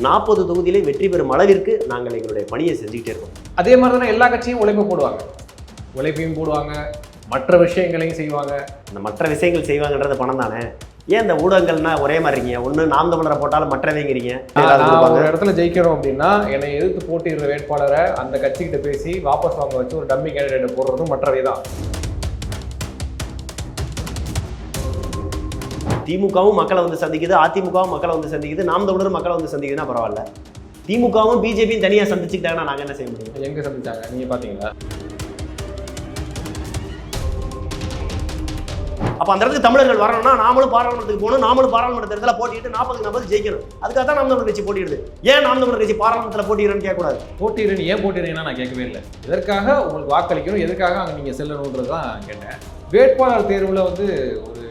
40 தொகுதியிலே வெற்றி பெறும் அளவிற்கு நாங்கள் எங்களுடைய பணியை செஞ்சுக்கிட்டே இருக்கோம். அதே மாதிரி தானே எல்லா கட்சியும் உழைப்பு போடுவாங்க, உழைப்பையும் போடுவாங்க, மற்ற விஷயங்களையும் செய்வாங்க. இந்த மற்ற விஷயங்கள் செய்வாங்கன்றது பணம் தானே. ஏன் இந்த ஊடகங்கள்னா ஒரே மாதிரி இருக்கீங்க? ஒன்று நாம் தமிழரை போட்டாலும் மற்றவைங்கிறீங்க. ஒரு இடத்துல ஜெயிக்கிறோம் அப்படின்னா என்னை எதிர்த்து போட்டியிடுற வேட்பாளரை அந்த கட்சிக்கிட்ட பேசி வாபஸ் வாங்க வச்சு ஒரு டம்மி கேண்டிடேட் போடுறதும் மற்றவை தான். திமுகவும் மக்களை வந்து சந்திக்குது, அதிமுகவும் மக்களை வந்து சந்திக்குது, நாம் தமிழரும் மக்களை வந்து சந்திக்குதுன்னா பரவாயில்ல. திமுகவும் பிஜேபியும் தனியாக சந்திச்சுக்கிட்டாங்கன்னா நாங்கள் என்ன செய்ய முடியும்? எங்கே சந்திச்சாங்க நீங்கள் பார்த்தீங்களா? அப்போ அந்த இடத்துக்கு தமிழர்கள் வரணும்னா நாமளும் பாராளுமன்றத்துக்கு போகணும், நாமளும் பாராளுமன்ற தேர்தலில் போட்டிட்டு 40 ஜெயிக்கணும். அதுக்காக தான் நாம் தமிழர் கட்சி போட்டிடுது. ஏன் நாம் தமிழர் கட்சி பாராளுமன்றத்தில் போட்டிடுறேன்னு கேட்கக்கூடாது. போட்டிடுறேன்னு ஏன் போட்டிடுறீங்கன்னா நான் கேட்கவே இல்லை. எதற்காக உங்களுக்கு வாக்களிக்கணும், எதற்காக அங்கே நீங்கள் செல்லணுன்றது தான் கேட்டேன். வேட்பாளர் தேர்வில் வந்து ஒரு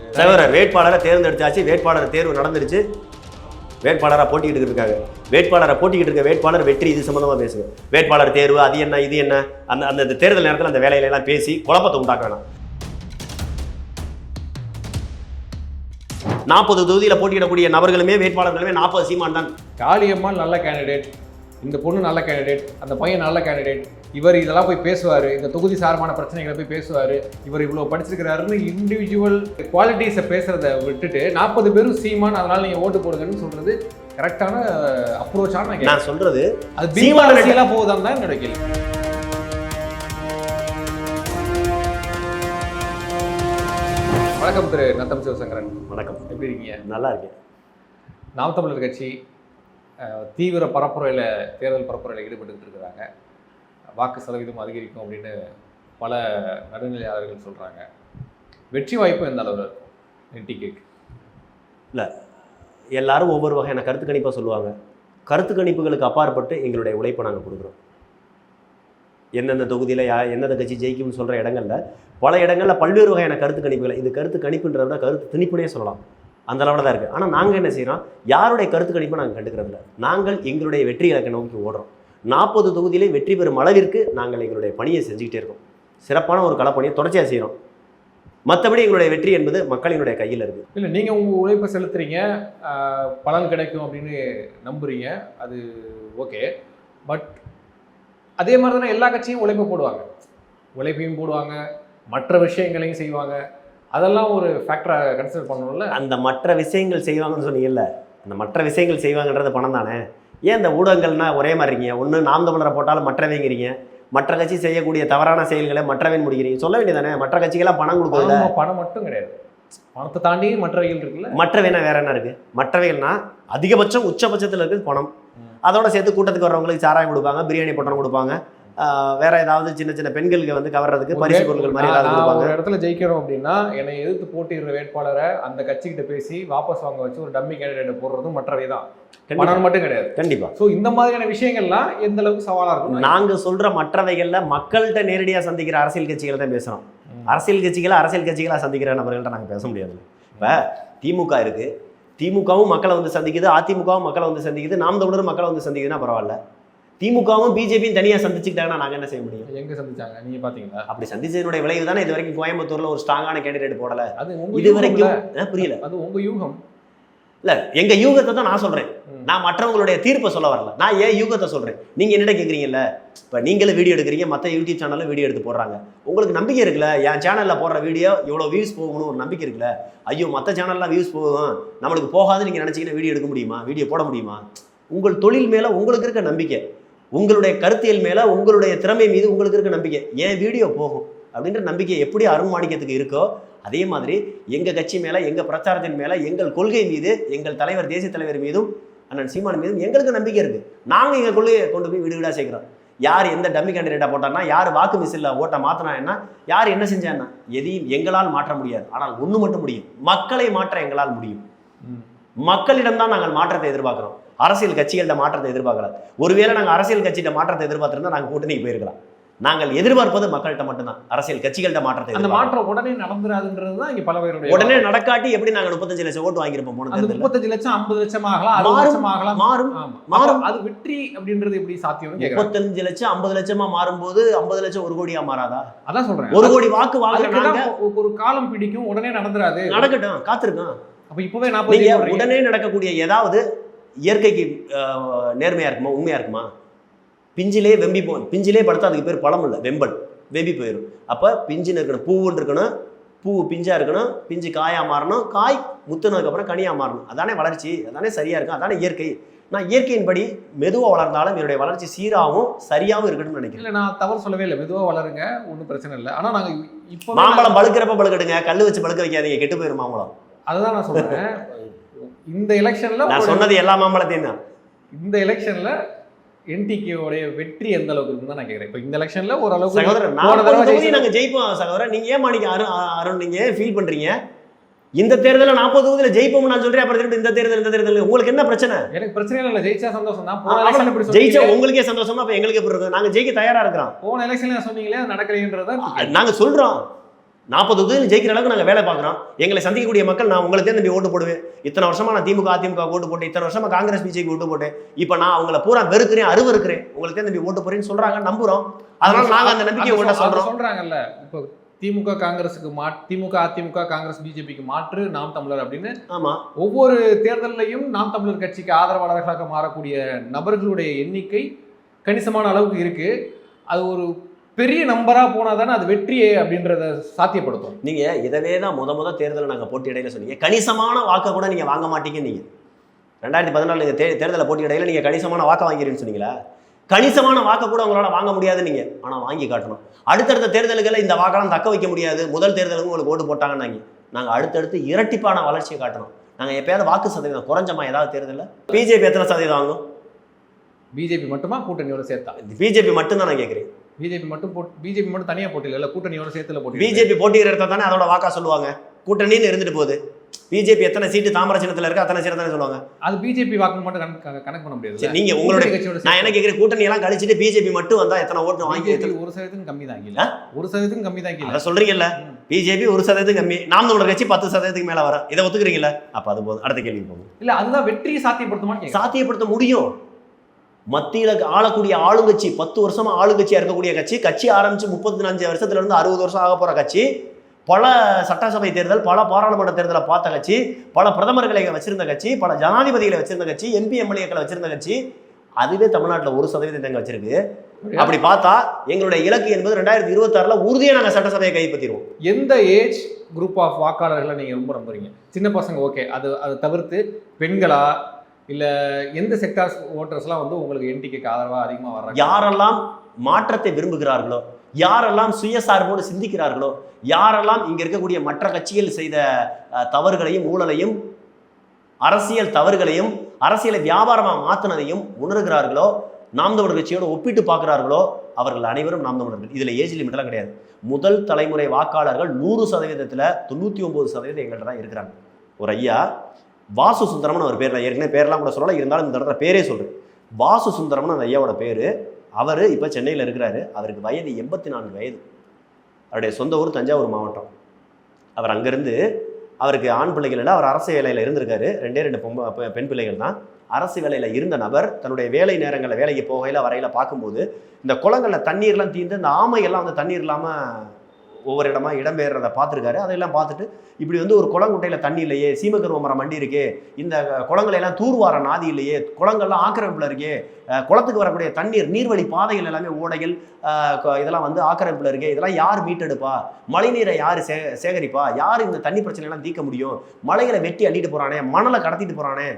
வேட்பாளரை தேர்ந்தெடுத்தாச்சு, வேட்பாளர் தேர்வு நடந்துருச்சு, வேட்பாளராக போட்டிக்கிட்டு இருக்காங்க. வேட்பாளரை போட்டிக்கிட்டு இருக்க வேட்பாளர் வெற்றி இது சம்மந்தமாக பேசுங்க. வேட்பாளர் தேர்வு அது என்ன இது என்ன அந்த அந்த தேர்தல் நேரத்தில் அந்த வேலையிலெல்லாம் பேசி குழப்பத்தை உண்டாக்க வேணாம். 40 தொகுதியில் போட்டியிடக்கூடிய நபர்களுமே வேட்பாளர்களுமே 40 சீமான் தான். காளியம்மாள் நல்ல கேண்டிடேட், இந்த பொண்ணு நல்ல கேண்டிடேட், அந்த பையன் நல்ல கேண்டிடேட், இவர் இதெல்லாம் போய் பேசுவார், இந்த தொகுதி சார்பான பிரச்சனைகளை போய் பேசுவார், இவர் இவ்வளோ படிச்சிருக்கிறாருன்னு இண்டிவிஜுவல் குவாலிட்டிஸை பேசுகிறத விட்டுட்டு 40 பேரும் சீமான் அதனால் நீங்கள் ஓட்டு போடுங்கன்னு சொல்கிறது கரெக்டான அப்ரோச்சான நான் சொல்கிறது அது சீமான் அரசியலாக போகுதான் தான் என்னோட கேள்வி. வணக்கம் திரு நத்தம் சிவசங்கரன். வணக்கம், எப்படி இருக்கீங்க? நல்லா இருக்கேன். நாம் தமிழர் கட்சி தீவிர பரப்புரையில் தேர்தல் பரப்புரையில் ஈடுபட்டு இருக்கிறாங்க. வாக்கு சதவீதம் அதிகரிக்கும் அப்படின்னு பல நடுநிலையாளர்கள் சொல்கிறாங்க. வெற்றி வாய்ப்பு எந்த அளவில் இருக்கும் என்டிகேக்கு? இல்லை, எல்லாரும் ஒவ்வொரு வகையான கருத்து கணிப்பாக சொல்லுவாங்க. கருத்து கணிப்புகளுக்கு அப்பாற்பட்டு எங்களுடைய உழைப்பை நாங்கள் கொடுக்குறோம். எந்தெந்த தொகுதியில் எந்தெந்த கட்சி ஜெயிக்கும்னு சொல்கிற இடங்களில் பல இடங்களில் பல்வேறு வகையான கருத்து கணிப்புகளை, இது கருத்து கணிப்புன்றத விட கருத்து திணிப்புனே சொல்லலாம், அந்த அளவில் தான் இருக்குது. ஆனால் நாங்கள் என்ன செய்கிறோம், யாருடைய கருத்து கணிப்பை நாங்கள் கண்டுக்கிறதில்ல. நாங்கள் எங்களுடைய வெற்றி இலக்கை நோக்கி ஓடுறோம். 40 தொகுதியிலே வெற்றி பெறும் அளவிற்கு நாங்கள் எங்களுடைய பணியை செஞ்சுக்கிட்டே இருக்கோம். சிறப்பான ஒரு களப்பணியை தொடர்ச்சியாக செய்கிறோம். மற்றபடி எங்களுடைய வெற்றி என்பது மக்களினுடைய கையில் இருக்குது. இல்லை, நீங்கள் உங்கள் உழைப்பை செலுத்துறீங்க, பலன் கிடைக்கும் அப்படின்னு நம்புறீங்க, அது ஓகே. பட் அதே மாதிரி தானே எல்லா கட்சியும் உழைப்பை போடுவாங்க, உழைப்பையும் போடுவாங்க, மற்ற விஷயங்களையும் செய்வாங்க. அதெல்லாம் ஒரு ஃபேக்டராக கன்சிடர் பண்ணணும்ல. அந்த மற்ற விஷயங்கள் செய்வாங்கன்னு சொன்னீங்கல்ல, அந்த மற்ற விஷயங்கள் செய்வாங்கன்றது பணம் தானே. ஏன் இந்த ஊடகங்கள்னா ஒரே மாதிரி இருக்கீங்க? ஒன்று நாம் தமிழரை போட்டாலும் மற்றவைங்கிறீங்க, மற்ற கட்சி செய்யக்கூடிய தவறான செயல்களை மற்றவன் முடிக்கிறீங்க. சொல்ல வேண்டியதானே, மற்ற கட்சிகளாம் பணம் கொடுக்குறது. பணம் மட்டும் கிடையாது, பணத்தை தாண்டி மற்றவைகள் இருக்குல்ல. மற்றவைனா வேற என்ன இருக்குது? மற்றவைகள்னா அதிகபட்சம் உச்சபட்சத்தில் இருக்குது பணம். அதோட சேர்த்து கூட்டத்துக்கு வர்றவங்களுக்கு சாராயம் கொடுப்பாங்க, பிரியாணி பொட்டணம் கொடுப்பாங்க, வேற ஏதாவது சின்ன சின்ன பெண்களுக்கு வந்து கவர்றதுக்கு பரிசு பொருட்கள் மாதிரி ஏதாவது கொடுப்பாங்க. ஒரு இடத்துல ஜெயிக்கிறோம் அப்படின்னா என்னை எதிர்த்து போட்டியிடுற வேட்பாளரை அந்த கட்சிக்கிட்ட பேசி வாபஸ் வாங்க வச்சு ஒரு டம்மி கேண்டிடேட் போடுறதும் மற்றவை தான், பணம் மட்டும் கிடையாது. கண்டிப்பா. ஸோ இந்த மாதிரியான விஷயங்கள்லாம் எந்த அளவுக்கு சவாலாக இருக்கும்? நாங்க சொல்ற மற்றவைகள்ல மக்கள்கிட்ட நேரடியாக சந்திக்கிற அரசியல் கட்சிகள் தான் பேசுறோம். அரசியல் கட்சிகளா சந்திக்கிற நபர்கள்ட்ட நாங்கள் பேச முடியாது. இப்போ திமுக இருக்கு, திமுகவும் மக்களை வந்து சந்திக்குது, அதிமுகவும் மக்களை வந்து சந்திக்குது, நாம் தமிழரும் மக்களை வந்து சந்திக்குதுன்னா பரவாயில்ல. திமுகவும் பிஜேபியும் தனியாக சந்திச்சுக்கிட்டாங்கன்னா நாங்கள் என்ன செய்ய முடியும்? எங்கே சந்திச்சாங்க நீங்கள் பார்த்தீங்களா? அப்படி சந்திச்சதனுடைய விளைவு தானே இது வரைக்கும் கோயம்புத்தூர்ல ஒரு ஸ்ட்ராங்கான கேண்டிடேட் போடலை. அது இது வரைக்கும் புரியல. அது உங்க யூகம் இல்லை, எங்க யூகத்தை தான் நான் சொல்றேன். நான் மற்றவங்களுடைய தீர்ப்பை சொல்ல வரல, நான் ஏன் யூகத்தை சொல்றேன். நீங்க என்னடா கேட்குறீங்கல்ல, இப்போ நீங்களும் வீடியோ எடுக்கிறீங்க, மற்ற யூடியூப் சேனலில் வீடியோ எடுத்து போடுறாங்க, உங்களுக்கு நம்பிக்கை இருக்குல்ல, என் சேனலில் போடுற வீடியோ இவ்வளோ வியூஸ் போகணும்னு ஒரு நம்பிக்கை இருக்குல்ல. ஐயோ மற்ற சேனல்லாம் வியூஸ் போகும், நம்மளுக்கு போகாது நீங்கள் நினச்சிங்கன்னா வீடியோ எடுக்க முடியுமா, வீடியோ போட முடியுமா? உங்கள் தொழில் மேலே உங்களுக்கு இருக்க நம்பிக்கை, உங்களுடைய கருத்தியல் மேலே உங்களுடைய திறமை மீது உங்களுக்கு இருக்க நம்பிக்கை, ஏன் வீடியோ போகும் அப்படின்ற நம்பிக்கை எப்படி அருண்மாணிக்கத்துக்கு இருக்கோ அதே மாதிரி எங்கள் கட்சி மேலே, எங்கள் பிரச்சாரத்தின் மேலே, எங்கள் கொள்கை மீது, எங்கள் தலைவர் தேசிய தலைவர் மீதும் அண்ணன் சீமான் மீதும் எங்களுக்கு நம்பிக்கை இருக்குது. நாங்கள் எங்கள் கொள்கையை கொண்டு போய் வீடு வீடாக சேர்க்குறோம். யார் எந்த டம்மி கேண்டிடேட்டாக போட்டான்னா, யார் வாக்கு மிஸ்ஸில் ஓட்டை மாற்றினா என்ன, யார் என்ன செஞ்சான்னா, எதையும் எங்களால் மாற்ற முடியாது. ஆனால் ஒன்று மட்டும் முடியும், மக்களை மாற்ற எங்களால் முடியும். மக்களிடம்தான் நாங்கள் மாற்றத்தை எதிர்பார்க்குறோம், அரசியல் கட்சிகள்கிட்ட மாற்றத்தை எதிர்பார்க்கல. ஒருவேளை நாங்கள் அரசியல் கட்சிகிட்ட மாற்றத்தை எதிர்பார்த்துருந்தா நாங்கள் கூட்டணிக்கு போயிருக்கலாம். நாங்கள் எதிர்பார்ப்பது மக்கள்கிட்ட மட்டும்தான், அரசியல் கட்சிகள்கிட்ட மாற்றத்தை. அந்த மாற்றம் உடனே நடந்துராதுன்றது தான் இங்கே பல பேருடைய. உடனே நடக்காட்டி எப்படி நாங்கள் 35 லட்சம் ஓட்டு வாங்கியிருப்போம்? 35 லட்சம் 50 லட்சம் ஆகலாம், 60 லட்சம் ஆகலாம், மாறும். அது வெற்றி அப்படின்றது எப்படி சாத்தியம்? 35 லட்சம் 50 லட்சமா மாறும்போது 50 லட்சம் 1 கோடியா மாறாதா? அதான் சொல்றேன், 1 கோடி வாக்கு வாங்குறாங்க. ஒரு காலம் பிடிக்கும், உடனே நடந்துராது, நடக்கட்டும், காத்திருக்கோம். அப்ப இப்பவே 40 உடனே நடக்கக்கூடிய ஏதாவது இயற்கைக்கு நேர்மையாக இருக்குமா, உண்மையாக இருக்குமா? பிஞ்சிலே பிஞ்சிலே படுத்தா அதுக்கு பேர் பழம் இல்லை, வெம்பல், வெம்பி போயிடும். அப்போ பிஞ்சுன்னு இருக்கணும், பூவுன்னு இருக்கணும், பூ பிஞ்சாக இருக்கணும், பிஞ்சு காயாக மாறணும், காய் முத்துனதுக்கப்புறம் கனியாக மாறணும். அதானே வளர்ச்சி, அதானே சரியாக இருக்கும், அதானே இயற்கை. நான் இயற்கையின்படி மெதுவாக வளர்ந்தாலும் என்னுடைய வளர்ச்சி சீராகவும் சரியாகவும் இருக்கணும்னு நினைக்கிறேன். இல்லை, நான் தவறு சொல்லவே இல்லை, மெதுவாக வளருங்க, ஒன்றும் பிரச்சனை இல்லை. ஆனால் நாங்கள் இப்போ மாம்பழம் பழுக்கிறப்ப பழுக்கட்டுங்க, கல் வச்சு பழுக்க வைக்காதீங்க, கெட்டு போயிடும் மாம்பழம். அதுதான் நான் சொல்கிறேன். இந்த எலெக்ஷன்ல நான் சொன்னது எல்லா மாம்பழத்தையும் தான். இந்த எலெக்ஷன்ல என்டிகேவோடைய வெற்றி எந்த அளவுக்கு இருக்குன்னு தான் நான் கேட்குறேன். இப்போ இந்த எலெக்ஷன்ல ஓரளவுக்கு சகோதரர் நாங்கள் ஜெயிப்போம் சகோதரர். நீங்க ஏன் மாணிக்க அருண் நீங்க ஃபீல் பண்றீங்க? இந்த தேர்தலில் 40 தொகுதியில் ஜெயிப்போம் நான் சொல்றேன். அப்புறம் இந்த தேர்தல் உங்களுக்கு என்ன பிரச்சனை? எனக்கு பிரச்சனை இல்லை, ஜெயிச்சா சந்தோஷம் தான். ஜெயிச்சா உங்களுக்கே சந்தோஷமா, அப்ப எங்களுக்கு எப்படி இருக்கும்? நாங்க ஜெயிக்க தயாரா இருக்கிறோம். போன எலெக்ஷன்ல சொன்னீங்களே நடக்கலைன்றத நாங்க சொல்றோம். 40 தொகுதியில் ஜெயிக்கிற அளவுக்கு நாங்கள் வேலை பார்க்குறோம். எங்களை சந்திக்கக்கூடிய மக்கள், நான் உங்களுக்கு தான் நம்பி ஓட்டு போடுவேன். இத்தனை வருஷமா நான் திமுக அதிமுக ஓட்டு போட்டேன், இத்தனை வருஷமா காங்கிரஸ் பிஜேபி ஓட்டு போட்டேன். இப்போ நான் அவங்கள பூரா வெறுக்கிறேன், அருவருக்கிறேன், உங்களுக்கு தான் நம்பி ஓட்டு போறேன்னு சொல்றாங்க, நம்புறோம். அதனால நாங்கள் அந்த நம்பிக்கை உங்கள்கிட்ட சொல்றாங்கல்ல. இப்போ திமுக காங்கிரஸுக்கு திமுக அதிமுக காங்கிரஸ் பிஜேபிக்கு மாற்று நாம் தமிழர் அப்படின்னு. ஆமா, ஒவ்வொரு தேர்தலையும் நாம் தமிழர் கட்சிக்கு ஆதரவாளர்களாக மாறக்கூடிய நபர்களுடைய எண்ணிக்கை கணிசமான அளவுக்கு இருக்கு. அது ஒரு பெரிய நம்பரா போனா தானே அது வெற்றியே அப்படின்றத சாத்தியப்படுத்தும். நீங்க இதவே தான் முத தேர்தலை நாங்கள் போட்டி இடையில சொன்னீங்க. கணிசமான வாக்கை கூட நீங்க வாங்க மாட்டீங்க. நீங்க 2014 நீங்க தேர்தலை போட்டி இடையில நீங்க கணிசமான வாக்கை வாங்கிறீங்கன்னு சொன்னீங்களா? கணிசமான வாக்கை கூட உங்களால வாங்க முடியாது நீங்க, ஆனா வாங்கி காட்டணும். அடுத்தடுத்த தேர்தல்களை இந்த வாக்கெல்லாம் தக்க வைக்க முடியாது. முதல் தேர்தலுக்கு உங்களுக்கு ஓட்டு போட்டாங்கன்னாங்க. நாங்க அடுத்தடுத்து இரட்டிப்பான வளர்ச்சியை காட்டணும். நாங்க எப்பயாவது வாக்கு சதவீதம் குறைஞ்சமா ஏதாவது தேர்தலில்? பிஜேபி எத்தனை சதவீதம் வாங்கும்? பிஜேபி மட்டுமா கூட்டணியோட சேர்த்தா? பிஜேபி மட்டும் தான் நான் கேட்கிறேன். பிஜேபி மட்டும் தனியா போட்டியில இல்ல, கூட்டணியோட சேர்த்துல போட்டி. பிஜேபி போட்டியிற இடத்த தானே அதோட வாக்கா சொல்லுவாங்க. கூட்டணின்னு இருந்துட்டு போகுது. பிஜேபி எத்தனை சீட்டு தாமரை சின்னத்துல இருக்கு அத்தனை சீட்டு தானே சொல்லுவாங்க. அது பிஜேபி வாக்கு மட்டும் கணக்கு பண்ண முடியாது. நீங்க உங்களுடைய நான் என்ன கேட்கிறேன், கூட்டணி எல்லாம் கழிச்சிட்டு பிஜேபி மட்டும் வந்தா எத்தனை ஓட்டு வாங்கி? 1% கம்மி தான் இல்ல, 1% கம்மி தான் இல்ல சொல்றீங்கல்ல. பிஜேபி 1% கம்மி, நாம் தமிழர் கட்சி 10% மேல வர, இதை ஒத்துக்கிறீங்களா? அப்ப அது போதும், அடுத்த கேள்வி போகும். இல்ல அதுதான் வெற்றியை சாத்தியப்படுத்துமா? சாத்தியப்படுத்த முடியும். மத்தியில ஆளக்கூடிய ஆளுங்கட்சி, 10 வருஷமா ஆளுங்கட்சியா இருக்கக்கூடிய கட்சி ஆரம்பிச்சு 35 வருஷத்துல இருந்து 60 வருஷம் ஆக போற கட்சி, பல சட்டசபை தேர்தல், பல பாராளுமன்ற தேர்தலை பார்த்த கட்சி, பல பிரதமர்களை வச்சிருந்த கட்சி, பல ஜனாதிபதிகளை வச்சிருந்த கட்சி, எம்பி எம்எல்ஏக்களை வச்சிருந்த கட்சி, அதுவே தமிழ்நாட்டில் 1% தாங்க வச்சிருக்கு. அப்படி பார்த்தா எங்களுடைய இலக்கு என்பது 2026 உறுதியாக நாங்கள் சட்டசபையை கைப்பற்றிடுவோம். எந்த ஏஜ் குரூப் ஆஃப் வாக்காளர்களை நீங்க ரொம்ப நம்புறீங்க? சின்ன பசங்க ஓகே, அதை தவிர்த்து பெண்களா இல்ல எந்த செக்டார்ஸ் ஓட்டர்ஸ்லாம் வந்து உங்களுக்கு என்டிகேக்கு ஆதரவா அதிகமா வர்றாங்க? யாரெல்லாம் மாற்றத்தை விரும்புகிறார்களோ, யாரெல்லாம் சுயசார்போடு சிந்திக்கிறார்களோ, யாரெல்லாம் இங்க இருக்கக்கூடிய மற்ற கட்சிகள் செய்த தவறுகளையும் ஊழலையும் அரசியல் தவறுகளையும் அரசியலை வியாபாரமாக மாற்றினதையும் உணர்கிறார்களோ, நாம் தமிழர் கட்சியோடு ஒப்பிட்டு பார்க்குறார்களோ, அவர்கள் அனைவரும் நாம் தமிழர்கள். இதில் ஏஜ் லிமிட்லாம் கிடையாது. முதல் தலைமுறை வாக்காளர்கள் 100%, 99% எங்கள்கிட்ட தான் இருக்கிறாங்க. ஒரு ஐயா வாசு சுந்தரம்னு ஒரு பேர், நான் ஏற்கனவே பேரெல்லாம் கூட சொல்லலை, இருந்தாலும் இந்த தடவை பேரே சொல்கிறேன். வாசு சுந்தரம்னு அந்த ஐயாவோட பேர். அவர் இப்போ சென்னையில் இருக்கிறாரு. அவருக்கு வயது 84 வயது. அவருடைய சொந்த ஊர் தஞ்சாவூர் மாவட்டம். அவர் அங்கேருந்து, அவருக்கு ஆண் பிள்ளைகள் இல்லை, அவர் அரசு வேலையில் இருந்திருக்காரு. 2 பெண் பிள்ளைகள் தான். அரசு வேலையில் இருந்த நபர் தன்னுடைய வேலை நேரங்களில் வேலைக்கு போகையில் வரையில் பார்க்கும்போது இந்த குளங்களில் தண்ணீர்லாம் தீர்ந்து இந்த ஆமையெல்லாம் வந்து தண்ணீர் இல்லாமல் ஒவ்வொரு இடமா இடம்பெயர்றதை பார்த்துருக்காரு. அதெல்லாம் பார்த்துட்டு இப்படி வந்து ஒரு குளங்குட்டையில் தண்ணி இல்லையே, சீமக்கருவ மரம் மண்டி இருக்கே, இந்த குளங்களையெல்லாம் தூர்வார நாதி இல்லையே, குளங்கள்லாம் ஆக்கிரமிப்பில் இருக்கே, குளத்துக்கு வரக்கூடிய தண்ணீர் நீர்வழி பாதைகள் எல்லாமே ஓடைகள் இதெல்லாம் வந்து ஆக்கிரமிப்பில் இருக்கே, இதெல்லாம் யார் மீட்டெடுப்பா? மழைநீரை யார் சேகரிப்பா? யார் இந்த தண்ணி பிரச்சனைலாம் தீர்க்க முடியும்? மலைகளை வெட்டி அள்ளிட்டு போகிறானே, மணலை கடத்திட்டு போகிறானே,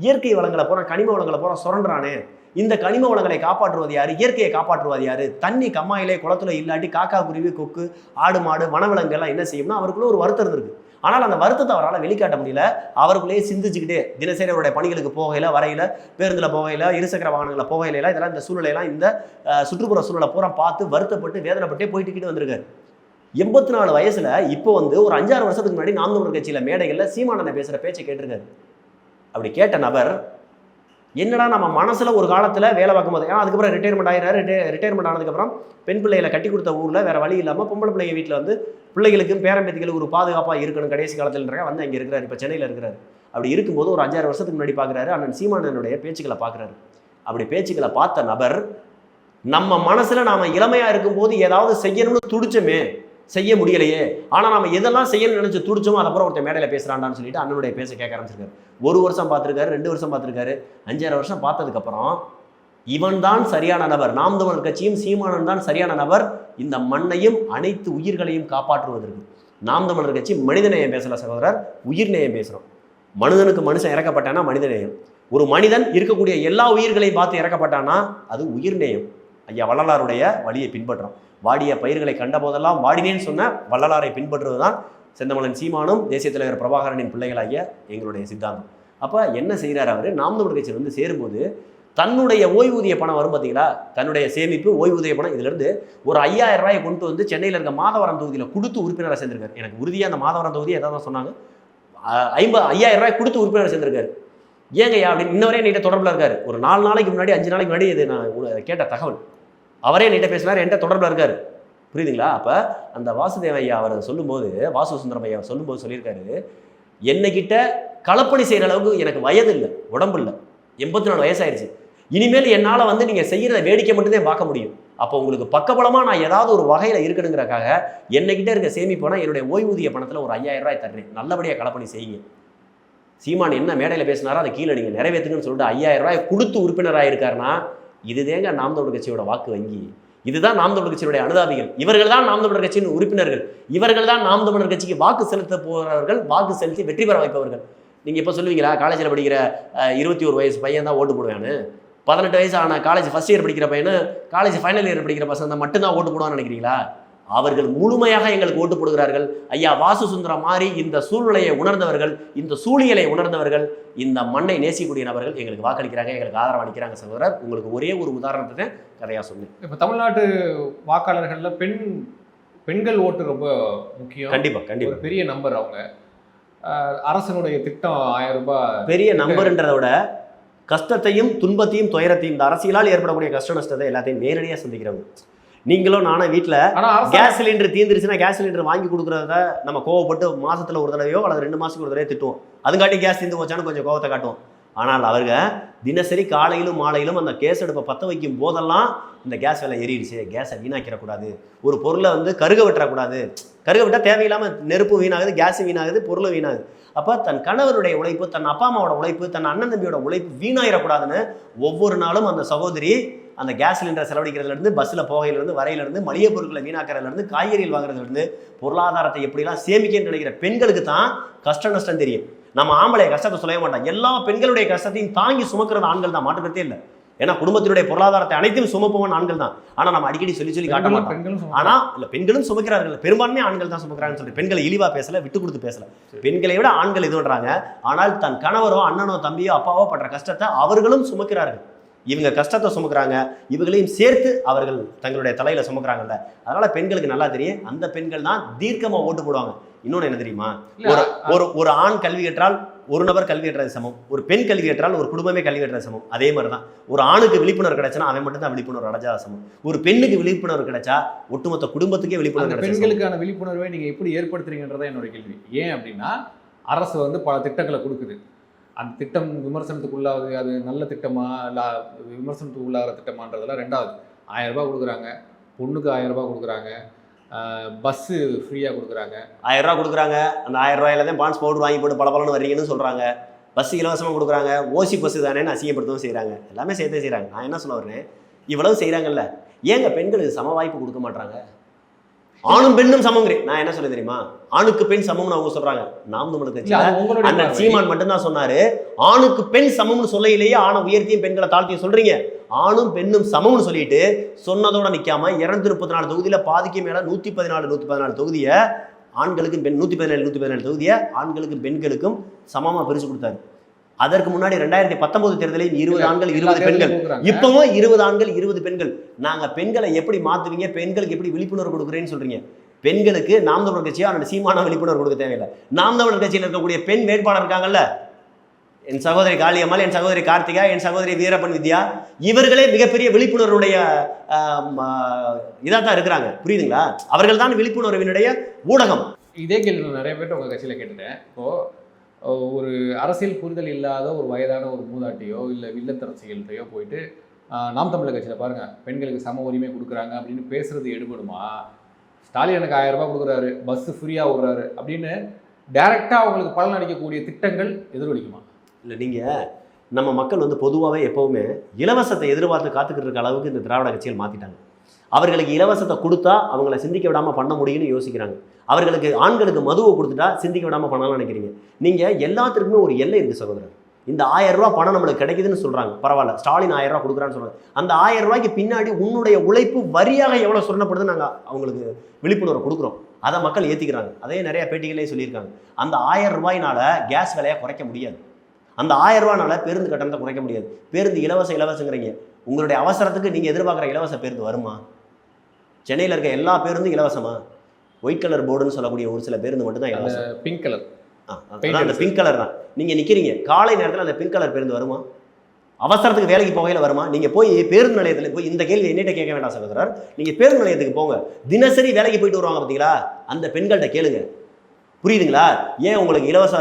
இயற்கை வளங்களை போகிறான், கனிம வளங்களை போகிறான், சுரண்டுறானே. இந்த கனிம வளங்களை காப்பாற்றுவது யாரு? இயற்கையை காப்பாற்றுவது யாரு? தண்ணி கம்மாயிலே குளத்துல இல்லாட்டி காக்கா குருவி கொக்கு ஆடு மாடு வனவிலங்கு எல்லாம் என்ன செய்யும்னா அவருக்குள்ள ஒரு வருத்தம் இருந்திருக்கு. ஆனால் அந்த வருத்தத்தை அவரால் வெளிக்காட்ட முடியல. அவருக்குள்ளேயே சிந்திச்சுக்கிட்டே தினசரி அவருடைய பணிகளுக்கு போகையில வரையில, பேருந்துல போகையில, இருசக்கர வாகனங்களில் போகையில இதெல்லாம் இந்த சூழ்நிலையெல்லாம் இந்த சுற்றுப்புற சூழலை பூரா பார்த்து வருத்தப்பட்டு வேதனைப்பட்டே போயிட்டு வந்திருக்காரு. 84 வயசுல இப்போ வந்து ஒரு 5-6 வருஷத்துக்கு முன்னாடி நாம் தமிழர் கட்சியில மேடைகள்ல சீமானனை பேசுற பேச்சை கேட்டிருக்காரு. அப்படி கேட்ட நபர் என்னடா நம்ம மனசுல ஒரு காலத்துல வேலை பார்க்கும்போது, ஏன்னா அதுக்கப்புறம் ரிட்டையர்மெண்ட் ஆகிறாரு. ரிட்டையர்மெண்ட் ஆனதுக்கப்புறம் பெண் பிள்ளைகளை கட்டி கொடுத்த ஊர்ல வேற வழி இல்லாமல் பொம்பளை பிள்ளைங்க வீட்டில் வந்து பிள்ளைகளுக்கும் பேரம்பேத்திகளுக்கு ஒரு பாதுகாப்பாக இருக்கணும் கடைசி காலத்தில் வந்து அங்கே இருக்கிறாரு. இப்போ சென்னையில் இருக்கிறாரு. அப்படி இருக்கும்போது ஒரு 5-6 வருஷத்துக்கு முன்னாடி பார்க்குறாரு. அண்ணன் சீமானனுடைய பேச்சுக்களை பார்க்குறாரு. அப்படி பேச்சுக்களை பார்த்த நபர் நம்ம மனசுல நாம இளமையா இருக்கும்போது ஏதாவது செய்யணும்னு துடிச்சமே, செய்ய முடியலையே. ஆனால் நம்ம எதெல்லாம் செய்யணும்னு நினைச்சு துடிச்சோமோ அதுக்கப்புறம் ஒருத்தர் மேடையில் பேசுகிறான்னு சொல்லிட்டு அண்ணனுடைய பேச கேட்க ஆரம்பிச்சிருக்காரு. 1 வருஷம் பார்த்துருக்காரு, 2 வருஷம் பார்த்துருக்காரு, 5-6 வருஷம் பார்த்ததுக்கப்புறம் இவன் தான் சரியான நபர், நாம் தமிழர் கட்சியும் சீமானன் தான் சரியான நபர் இந்த மண்ணையும் அனைத்து உயிர்களையும் காப்பாற்றுவதற்கு. நாம் தமிழர் கட்சி மனிதநேயம் பேசல சகோதரர், உயிர் நேயம் பேசுகிறோம். மனிதனுக்கு மனுஷன் இறக்கப்பட்டானா மனிதநேயம். ஒரு மனிதன் இருக்கக்கூடிய எல்லா உயிர்களையும் பார்த்து இறக்கப்பட்டானா அது உயிர் நேயம். ஐயா வள்ளலாருடைய வழியை பின்பற்றோம். வாடிய பயிர்களை கண்ட போதெல்லாம் வாடினேன்னு சொன்ன வள்ளலாரை பின்பற்றுவது தான் செந்தமிழன் சீமானும் தேசிய தலைவர் பிரபாகரனின் பிள்ளைகளாகிய எங்களுடைய சித்தாந்தம். அப்போ என்ன செய்கிறார் அவர்? நாம் தமிழர் கட்சியில் வந்து சேரும்போது தன்னுடைய ஓய்வூதிய பணம் வரும் பார்த்தீங்களா, தன்னுடைய சேமிப்பு ஓய்வூதிய பணம், இதிலிருந்து ஒரு 5000 ரூபாயை கொண்டு வந்து சென்னையில் இருக்க மாதவரம் தொகுதியில் கொடுத்து உறுப்பினராக சேர்ந்திருக்காரு. எனக்கு உறுதியாக அந்த மாதவரம் தொகுதி எதாவது சொன்னாங்க, 5000 ரூபாய் கொடுத்து உறுப்பினர் சேர்ந்திருக்காரு. ஏங்கய்யா அப்படின்னு இன்னவரே என்கிட்ட தொடர்பில் இருக்காரு. ஒரு 4 நாளைக்கு முன்னாடி 5 நாளைக்கு முன்னாடி இது நான் கேட்ட தகவல். அவரே என்கிட்ட பேசினார், என்கிட்ட தொடர்பில் இருக்காரு. புரியுதுங்களா? அப்போ அந்த வாசுதேவ ஐயா அவர் சொல்லும்போது, வாசு சுந்தரம் ஐயா சொல்லும்போது சொல்லியிருக்காரு, என்னைக்கிட்ட களப்பணி செய்கிற அளவுக்கு எனக்கு வயது இல்லை, உடம்பு இல்லை, 84 வயசாயிருச்சு. இனிமேல் என்னால் வந்து நீங்கள் செய்கிறத வேடிக்கை மட்டும்தான் பார்க்க முடியும். அப்போ உங்களுக்கு பக்கபலமாக நான் ஏதாவது ஒரு வகையில் இருக்கணுங்கிறக்காக என்னைக்கிட்ட இருக்க சேமிப்போனா என்னுடைய ஓய்வூதிய பணத்தில் ஒரு 5000 ரூபாய் தர்றேன், நல்லபடியாக களப்பணி செய்யுங்க. சீமான் என்ன மேடையில் பேசினாரோ அதை கீழே நீங்கள் நிறைவேற்றுங்கன்னு சொல்லிட்டு 5000 ரூபாய் கொடுத்து உறுப்பினராக இருக்காருன்னா இதுதேங்க நாம் தமிழர் கட்சியோட வாக்கு வங்கி. இதுதான் நாம் தமிழர் கட்சியுடைய அனுதாபிகள். இவர்கள் தான் நாம் தமிழர் கட்சியின் உறுப்பினர்கள். இவர்கள் தான் நாம் தமிழர் கட்சிக்கு வாக்கு செலுத்த போகிறவர்கள், வாக்கு செலுத்தி வெற்றி பெற வைப்பவர்கள். நீங்கள் இப்போ சொல்லுவீங்களா காலேஜில் படிக்கிற 21 வயசு பையன் தான் ஓட்டு போடுவான்னு? 18 வயசு ஆன காலேஜ் ஃபர்ஸ்ட் இயர் படிக்கிற பையனு, காலேஜ் ஃபைனல் இயர் படிக்கிற பசங்க மட்டும்தான் ஓட்டு போடுவான்னு நினைக்கிறீங்களா? அவர்கள் முழுமையாக எங்களுக்கு ஓட்டு போடுகிறார்கள். ஐயா வாசு சுந்தரம் மாதிரி இந்த சூழ்நிலையை உணர்ந்தவர்கள், இந்த சூழியலை உணர்ந்தவர்கள், இந்த மண்ணை நேசிக்கக்கூடிய நபர்கள் எங்களுக்கு வாக்களிக்கிறாங்க, எங்களுக்கு ஆதரவு அளிக்கிறாங்க. சகோதரர், உங்களுக்கு ஒரே ஒரு உதாரணத்தை கதையாக சொன்னேன். இப்போ தமிழ்நாட்டு வாக்காளர்களில் பெண்கள் ஓட்டு ரொம்ப முக்கியம். கண்டிப்பாக ஒரு பெரிய நம்பர். அவங்க அரசனுடைய திட்டம் 1000 ரூபாய் பெரிய நம்பர்ன்றதை விட கஷ்டத்தையும் துன்பத்தையும் துயரத்தையும், இந்த அரசியலால் ஏற்படக்கூடிய கஷ்ட நஷ்டத்தை எல்லாத்தையும் நேரடியாக சந்திக்கிறவங்க. நீங்களும் நானும் வீட்டில் கேஸ் சிலிண்டர் தீர்ந்துருச்சுன்னா கேஸ் சிலிண்டர் வாங்கி கொடுக்குறத நம்ம கோவப்பட்டு மாசத்துல ஒரு தடவையோ அல்லது 2 மாசத்துக்கு ஒரு தடவையோ திட்டுவோம். அதுக்காட்டி கேஸ் தீர்ந்து போச்சான்னு கொஞ்சம் கோவத்தை காட்டுவோம். ஆனால் அவருங்க தினசரி காலையிலும் மாலையிலும் அந்த கேஸ் அடுப்பை பற்ற வைக்கும் போதெல்லாம் இந்த கேஸ் விலை ஏறிடுச்சு, கேஸை வீணாக்கிடக்கூடாது, ஒரு பொருளை வந்து கருக விட்டுறக்கூடாது, கருக விட்டால் தேவையில்லாமல் நெருப்பு வீணாகுது, கேஸு வீணாகுது, பொருளும் வீணாகுது. அப்போ தன் கணவருடைய உழைப்பு, தன் அப்பா அம்மாவோட உழைப்பு, தன் அண்ணன் தம்பியோட உழைப்பு வீணாயிடக்கூடாதுன்னு ஒவ்வொரு நாளும் அந்த சகோதரி அந்த கேஸ் சிலிண்டரை செலவழிக்கிறதுலேருந்து, பஸ்ஸில் போகையிலேருந்து, வரையிலேருந்து, மளிகை பொருட்களை வீணாக்கிறதுலேருந்து, காய்கறிகள் வாங்குறதுலேருந்து, பொருளாதாரத்தை எப்படிலாம் சேமிக்கன்னு நினைக்கிற பெண்களுக்கு தான் கஷ்ட நஷ்டம் தெரியும். நம்ம ஆம்பளை கஷ்டத்தை சொல்லவே மாட்டோம். எல்லா பெண்களுடைய கஷ்டத்தையும் தாங்கி சுமக்கிறது ஆண்கள் தான், மாற்றுக்கிறதே இல்லை. ஏன்னா குடும்பத்தினுடைய பொருளாதாரத்தை அனைத்தையும் சுமப்பவன் ஆண்கள் தான். ஆனால் நம்ம அடிக்கடி சொல்லி காட்ட மாட்டோம். ஆனால் இல்லை, பெண்களும் சுமக்கிறார்கள், பெரும்பான்மையாக ஆண்கள் தான் சுமக்கிறாங்கன்னு சொல்லிட்டு பெண்களை இழிவாக பேசல, விட்டு கொடுத்து பேசல. பெண்களை விட ஆண்கள் இது பண்றாங்க. ஆனால் தன் கணவரோ அண்ணனோ தம்பியோ அப்பாவோ படுற கஷ்டத்தை அவர்களும் சுமக்கிறார்கள். இவங்க கஷ்டத்தை சுமக்கிறாங்க, இவங்களையும் சேர்த்து அவர்கள் தங்களுடைய தலையில சுமக்கிறாங்கல்ல. அதனால பெண்களுக்கு நல்லா தெரியும், அந்த பெண்கள் தான் தீர்க்கமா ஓட்டு போடுவாங்க. இன்னொன்று என்ன தெரியுமா, ஒரு ஆண் கல்வி கற்றால் ஒரு நபர் கல்வி கற்றது சமம், ஒரு பெண் கல்வி கற்றால் ஒரு குடும்பமே கல்வி கற்றது சமம். அதே மாதிரி தான் ஒரு ஆணுக்கு விழிப்புணர்வு கிடைச்சா அவன் மட்டும் தான் விழிப்புணர்வு அடைஞ்சா சமம். ஒரு பெண்ணுக்கு விழிப்புணர்வு கிடைச்சா ஒட்டுமொத்த குடும்பத்துக்கே விழிப்புணர்வு கிடைச்சா. பெண்களுக்கான விழிப்புணர்வை நீங்க எப்படி ஏற்படுத்துறீங்கன்றதா என்னோட கேள்வி. ஏன் அப்படின்னா அரசு வந்து பல திட்டங்களை கொடுக்குது. அந்த திட்டம் விமர்சனத்துக்கு உள்ளாகுது, அது நல்ல திட்டமா இல்லை விமர்சனத்துக்கு உள்ளாகிற திட்டமான்றதெல்லாம் ரெண்டாவது. 1000 ரூபாய் கொடுக்குறாங்க, பொண்ணுக்கு 1000 ரூபாய் கொடுக்குறாங்க, பஸ்ஸு ஃப்ரீயாக கொடுக்குறாங்க. 1000 ரூபா கொடுக்குறாங்க. அந்த 1000 ரூபாயில தான் பான்ஸ் பவுடர் வாங்கி போட்டு பலன்னு வர்றீங்கன்னு சொல்கிறாங்க. பஸ் இலவசமாக கொடுக்குறாங்க. ஓசி பஸ்ஸு தானேன்னு அசிங்கப்படுத்தவும் செய்கிறாங்க. எல்லாமே சேர்த்தே செய்கிறாங்க. நான் என்ன சொல்ல வரேன், இவ்வளவு செய்கிறாங்கல்ல, ஏங்க பெண்களுக்கு சம வாய்ப்பு கொடுக்க மாட்டாங்க? ஆணும் பெண்ணும் சமங்கிறேன். நான் என்ன சொல்ல தெரியுமா, ஆணுக்கு பெண் சமம்னு அவங்க சொல்றாங்க. நாம் தமிழர் கட்சியில அண்ணன் சீமான் மட்டும்தான் சொன்னாரு ஆணுக்கு பெண் சமம்னு சொல்லையிலேயே ஆணை உயர்த்தியும் பெண்களை தாழ்த்தியும் சொல்றீங்க. ஆணும் பெண்ணும் சமம்னு சொல்லிட்டு சொன்னதோட நிக்காம 234 தொகுதியில பாதிக்கு மேல 114 தொகுதியை ஆண்களுக்கும் பெண் 117 தொகுதியை ஆண்களுக்கும் பெண்களுக்கும் சமமா பிரிச்சு கொடுத்தாரு. அதற்கு முன்னாடி 2019 தேர்தலில் 20 ஆண்கள் 20 பெண்கள், இப்பவும் 20 ஆண்கள் 20 பெண்கள். நாங்க பெண்களை எப்படி மாத்துவீங்க, பெண்களுக்கு எப்படி விழிப்புணர்வு கொடுக்குறேன்னு சொல்றீங்க? பெண்களுக்கு நாம் தமிழர் கட்சியா அந்த சீமான விழிப்புணர்வு கொடுக்க தேவையில்லை. நாம் தமிழர் கட்சியில் இருக்கக்கூடிய பெண் வேட்பாளர் இருக்காங்கல்ல, என் சகோதரி காளியம்மாள், என் சகோதரி கார்த்திகா, என் சகோதரி வீரப்பன் வித்யா, இவர்களே மிகப்பெரிய விழிப்புணர்வுடைய இதாக தான் இருக்கிறாங்க. புரியுதுங்களா? அவர்கள் தான் விழிப்புணர்வினுடைய ஊடகம். இதே கேள்வி நிறைய பேர் உங்க கட்சியில கேட்டுட்டேன். இப்போ ஒரு அரசியல் புரிதல் இல்லாத ஒரு வயதான ஒரு மூதாட்டியோ இல்லை இல்லத்தரசிகள்கிட்டையோ போயிட்டு நாம் தமிழர் கட்சியில் பாருங்கள் பெண்களுக்கு சம உரிமை கொடுக்குறாங்க அப்படின்னு பேசுறது எடுபடுமா? ஸ்டாலின் எனக்கு 1000 ரூபாய் கொடுக்குறாரு, பஸ் ஃப்ரீயாக விடுறாரு அப்படின்னு டைரெக்டாக அவங்களுக்கு பலன் அளிக்கக்கூடிய திட்டங்கள் எதிரொலிக்குமா? இல்லை, நீங்கள் நம்ம மக்கள் வந்து பொதுவாகவே எப்போவுமே இலவசத்தை எதிர்பார்த்து காத்துக்கிட்டு இருக்க அளவுக்கு இந்த திராவிட கட்சிகள் மாற்றிட்டாங்க. அவர்களுக்கு இலவசத்தை கொடுத்தா அவங்கள சிந்திக்க விடாமல் பண்ண முடியும்னு யோசிக்கிறாங்க. அவர்களுக்கு ஆண்களுக்கு மதுவை கொடுத்துட்டா சிந்திக்க விடாமல் பண்ணலாம்னு நினைக்கிறீங்க. நீங்கள் எல்லாத்திற்குமே ஒரு எல்லை இருக்குது சகோதரர். இந்த 1000 ரூபா பணம் நம்மளுக்கு கிடைக்குதுன்னு சொல்கிறாங்க, பரவாயில்ல, ஸ்டாலின் 1000 ரூபா கொடுக்குறான்னு சொல்கிறாங்க. அந்த 1000 ரூபாய்க்கு பின்னாடி உன்னுடைய உழைப்பு வரியாக எவ்வளோ சுரணப்படுதுன்னு நாங்கள் அவங்களுக்கு விழிப்புணர்வு கொடுக்குறோம். அதை மக்கள் ஏற்றிக்கிறாங்க. அதே நிறைய பேட்டிகளே சொல்லியிருக்காங்க. அந்த 1000 ரூபாயினால கேஸ் விலையை குறைக்க முடியாது. அந்த 1000 ரூபானால பேருந்து கட்டணத்தை குறைக்க முடியாது. பேருந்து இலவசங்கிறீங்க. உங்களுடைய அவசரத்துக்கு நீங்கள் எதிர்பார்க்குற இலவச பேருந்து வருமா? சென்னையில் இருக்க எல்லா பேருந்தும் இலவசமா? ஒயிட் கலர் போர்டுன்னு சொல்லக்கூடிய ஒரு சில பேருந்து மட்டும்தான் இலவசம். பிங்க் கலர், அந்த பிங்க் கலர் தான். நீங்கள் நிற்கிறீங்க காலை நேரத்தில், அந்த பிங்க் கலர் பேருந்து வருமா? அவசரத்துக்கு வேலைக்கு போகையில் வருமா? நீங்கள் போய் பேருந்து நிலையத்தில் போய் இந்த கேள்வி என்னிட்ட கேட்க வேண்டாம் சகோதரர். நீங்கள் பேருந்து நிலையத்துக்கு போங்க, தினசரி வேலைக்கு போயிட்டு வருவாங்க பார்த்தீங்களா, அந்த பெண்கள்கிட்ட கேளுங்க. புரியுதுங்களா? ஏன் உங்களுக்கு இலவச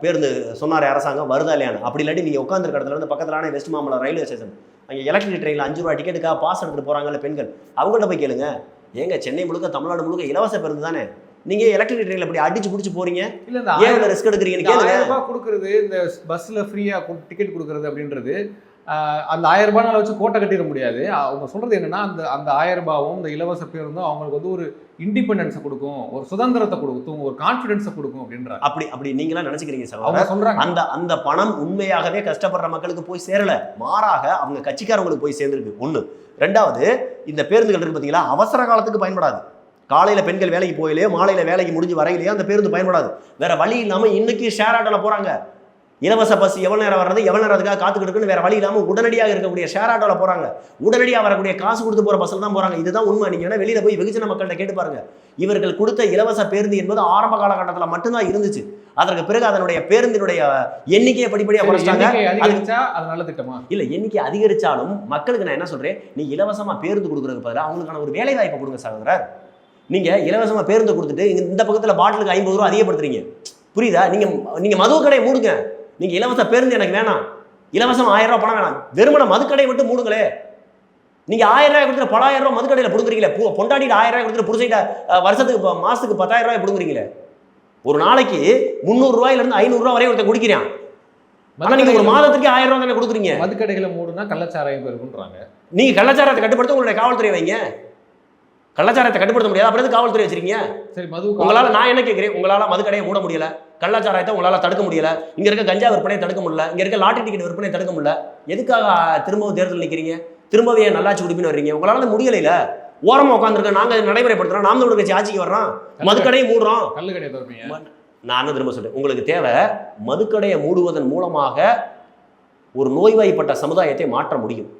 பேருந்து சொன்னார் அரசாங்கம், வருதா இல்லையான்னு? அப்படி இல்லாட்டி நீங்கள் உட்காந்துருக்க இடத்துல இருந்து பக்கத்திலான வெஸ்ட் மாம்பலம் ரயில்வே ஸ்டேஷன், அங்கே எலக்ட்ரிக் ட்ரெயினில் 5 ரூபா டிக்கெட்டுக்காக பாஸ் எடுத்துகிட்டு போகிறாங்கல்ல பெண்கள், அவங்கள்ட்ட போய் கேளுங்க. ஏங்க சென்னை முழுக்க தமிழ்நாடு முழுக்க இலவச பேருந்து தானே, நீங்கள் எலக்ட்ரிக் ட்ரெயினில் அப்படி அடிச்சு பிடிச்சி போறீங்க? இல்லை, ஏன் ரிஸ்க் எடுக்கிறீங்கன்னு கேளுங்க. 1000 ரூபாய் கொடுக்குறது, இந்த பஸ்ஸில் ஃப்ரீயாக டிக்கெட் கொடுக்குறது அப்படின்றது அந்த 1000 ரூபாய் வச்சு கோட்டை கட்டிட முடியாது. அவங்க சொல்கிறது என்னென்னா, அந்த 1000 ரூபாவும் இந்த இலவச பேருந்தும் அவங்களுக்கு வந்து ஒரு இண்டிபெண்டன்ஸை கொடுக்கும், ஒரு சுதந்திரத்தை கொடுக்கும், ஒரு கான்ஃபிடென்ஸை கொடுக்கும் அப்படின்றாங்க. அப்படி நீங்களாம் நினைச்சுக்கிறீங்க சார். அவங்க சொல்கிறாங்க அந்த பணம் உண்மையாகவே கஷ்டப்படுற மக்களுக்கு போய் சேரல, மாறாக அவங்க கட்சிக்காரங்களுக்கு போய் சேர்ந்துருக்கு. ஒன்று. ரெண்டாவது, இந்த பேருந்துகள் இருக்கு பார்த்தீங்களா, அவசர காலத்துக்கு பயன்படாது. காலையில் பெண்கள் வேலைக்கு போயிலையோ மாலையில் வேலைக்கு முடிஞ்சு வரையிலையோ அந்த பேருந்து பயன்படாது. வேற வழி இல்லாமல் இன்னைக்கு ஷேர் ஆட்டோவில் போகிறாங்க. இலவச பஸ் எவ்வளோ நேரம் வர்றது, எவ்வளோ நேரத்துக்காக காத்துக்கிட்டுன்னு வேற வழி இல்லாமல் உடனடியாக இருக்கக்கூடிய ஷேர் ஆட்டோவில் போகிறாங்க. உடனடியாக வரக்கூடிய காசு கொடுத்து போகிற பஸ்ஸில் தான் போகிறாங்க. இதுதான் உண்மை. நீங்கள் வேணால் வெளியில் போய் வெகுஜன மக்கள்கிட்ட கேட்டு பாருங்க. இவர்கள் கொடுத்த இலவச பேருந்து என்பது ஆரம்ப காலகட்டத்தில் மட்டும்தான் இருந்துச்சு. அதற்கு பிறகு அதனுடைய பேருந்தினுடைய எண்ணிக்கையை படிப்படியாக குறைச்சாங்க. அது நல்ல திட்டமா? இல்லை, எண்ணிக்கை அதிகரிச்சாலும் மக்களுக்கு நான் என்ன சொல்கிறேன், நீ இலவசமாக பேருந்து கொடுக்குறதுக்கு பதிலாக அவங்களுக்கான ஒரு வேலை வாய்ப்பை கொடுங்க சகோதரர். நீங்கள் இலவசமாக பேருந்து கொடுத்துட்டு இந்த பக்கத்தில் பாட்டிலுக்கு 50 ரூபா அதிகப்படுத்துறீங்க. புரியுதா? நீங்கள் மதுவு கடையை மூடுங்க. நீங்கள் இலவச பேருந்து எனக்கு வேணாம், இலவசம் 1000 ரூபா பணம் வேணாம், வெறுமனை மதுக்கடையை விட்டு மூடுங்களே. நீங்கள் 1000 ரூபாய் கொடுத்துட்டு பல 1000 ரூபா மதுக்கடையில் பிடுங்குறீங்களே. பொண்டாட்டிட்டு 1000 ரூபாய் கொடுத்துட்டு புருஷைட்ட வருஷத்துக்கு மாதத்துக்கு 10,000 ரூபாய் பிடுங்குறீங்களே. ஒரு நாளைக்கு 300 ரூபாயிலிருந்து 500 ரூபா வரை ஒருத்தர் குடிக்கிறான். ஆனால் நீங்கள் ஒரு மாதத்துக்கு 1000 ரூபா தானே கொடுக்குறீங்க. மதுக்கடைகளை மூடுனா கள்ளச்சாராயம் இருக்குன்றாங்க. நீங்கள் கள்ளச்சாரத்தை கட்டுப்படுத்த உங்களுடைய காவல்துறை வைங்க. கள்ளச்சாரத்தை கட்டுப்படுத்த முடியாது, அப்புறம் காவல்துறை வச்சிருக்கீங்க. சரி, மது உங்களால், நான் என்ன கேட்குறேன், உங்களால் மதுக்கடையை மூட முடியல, கள்ளச்சாராயத்தை உங்களால் தடுக்க முடியல, இங்கே இருக்க கஞ்சா விற்பனையை தடுக்க முடியல, இங்கே இருக்க லாட்டரி டிக்கெட் விற்பனையை தடுக்க முடியல, எதுக்காக திரும்பவும் தேர்தல் நிற்கிறீங்க? திரும்பவே நல்லாட்சி குடிப்பின்னு வர்றீங்க. உங்களால் முடியலைல, ஓரமாக உட்காந்துருக்கோம், நாங்கள் நடைமுறைப்படுத்துறோம், நாம் தமிழர் கட்சி ஆட்சிக்கு வர்றோம், மதுக்கடையை மூடுறோம். கள்ளுக்கடையை தவிர்ப்பீங்க. நான் திரும்ப சொல்றேன், உங்களுக்கு தேவை மதுக்கடையை மூடுவதன் மூலமாக ஒரு நோய்வாய்ப்பட்ட சமுதாயத்தை மாற்ற முடியும்.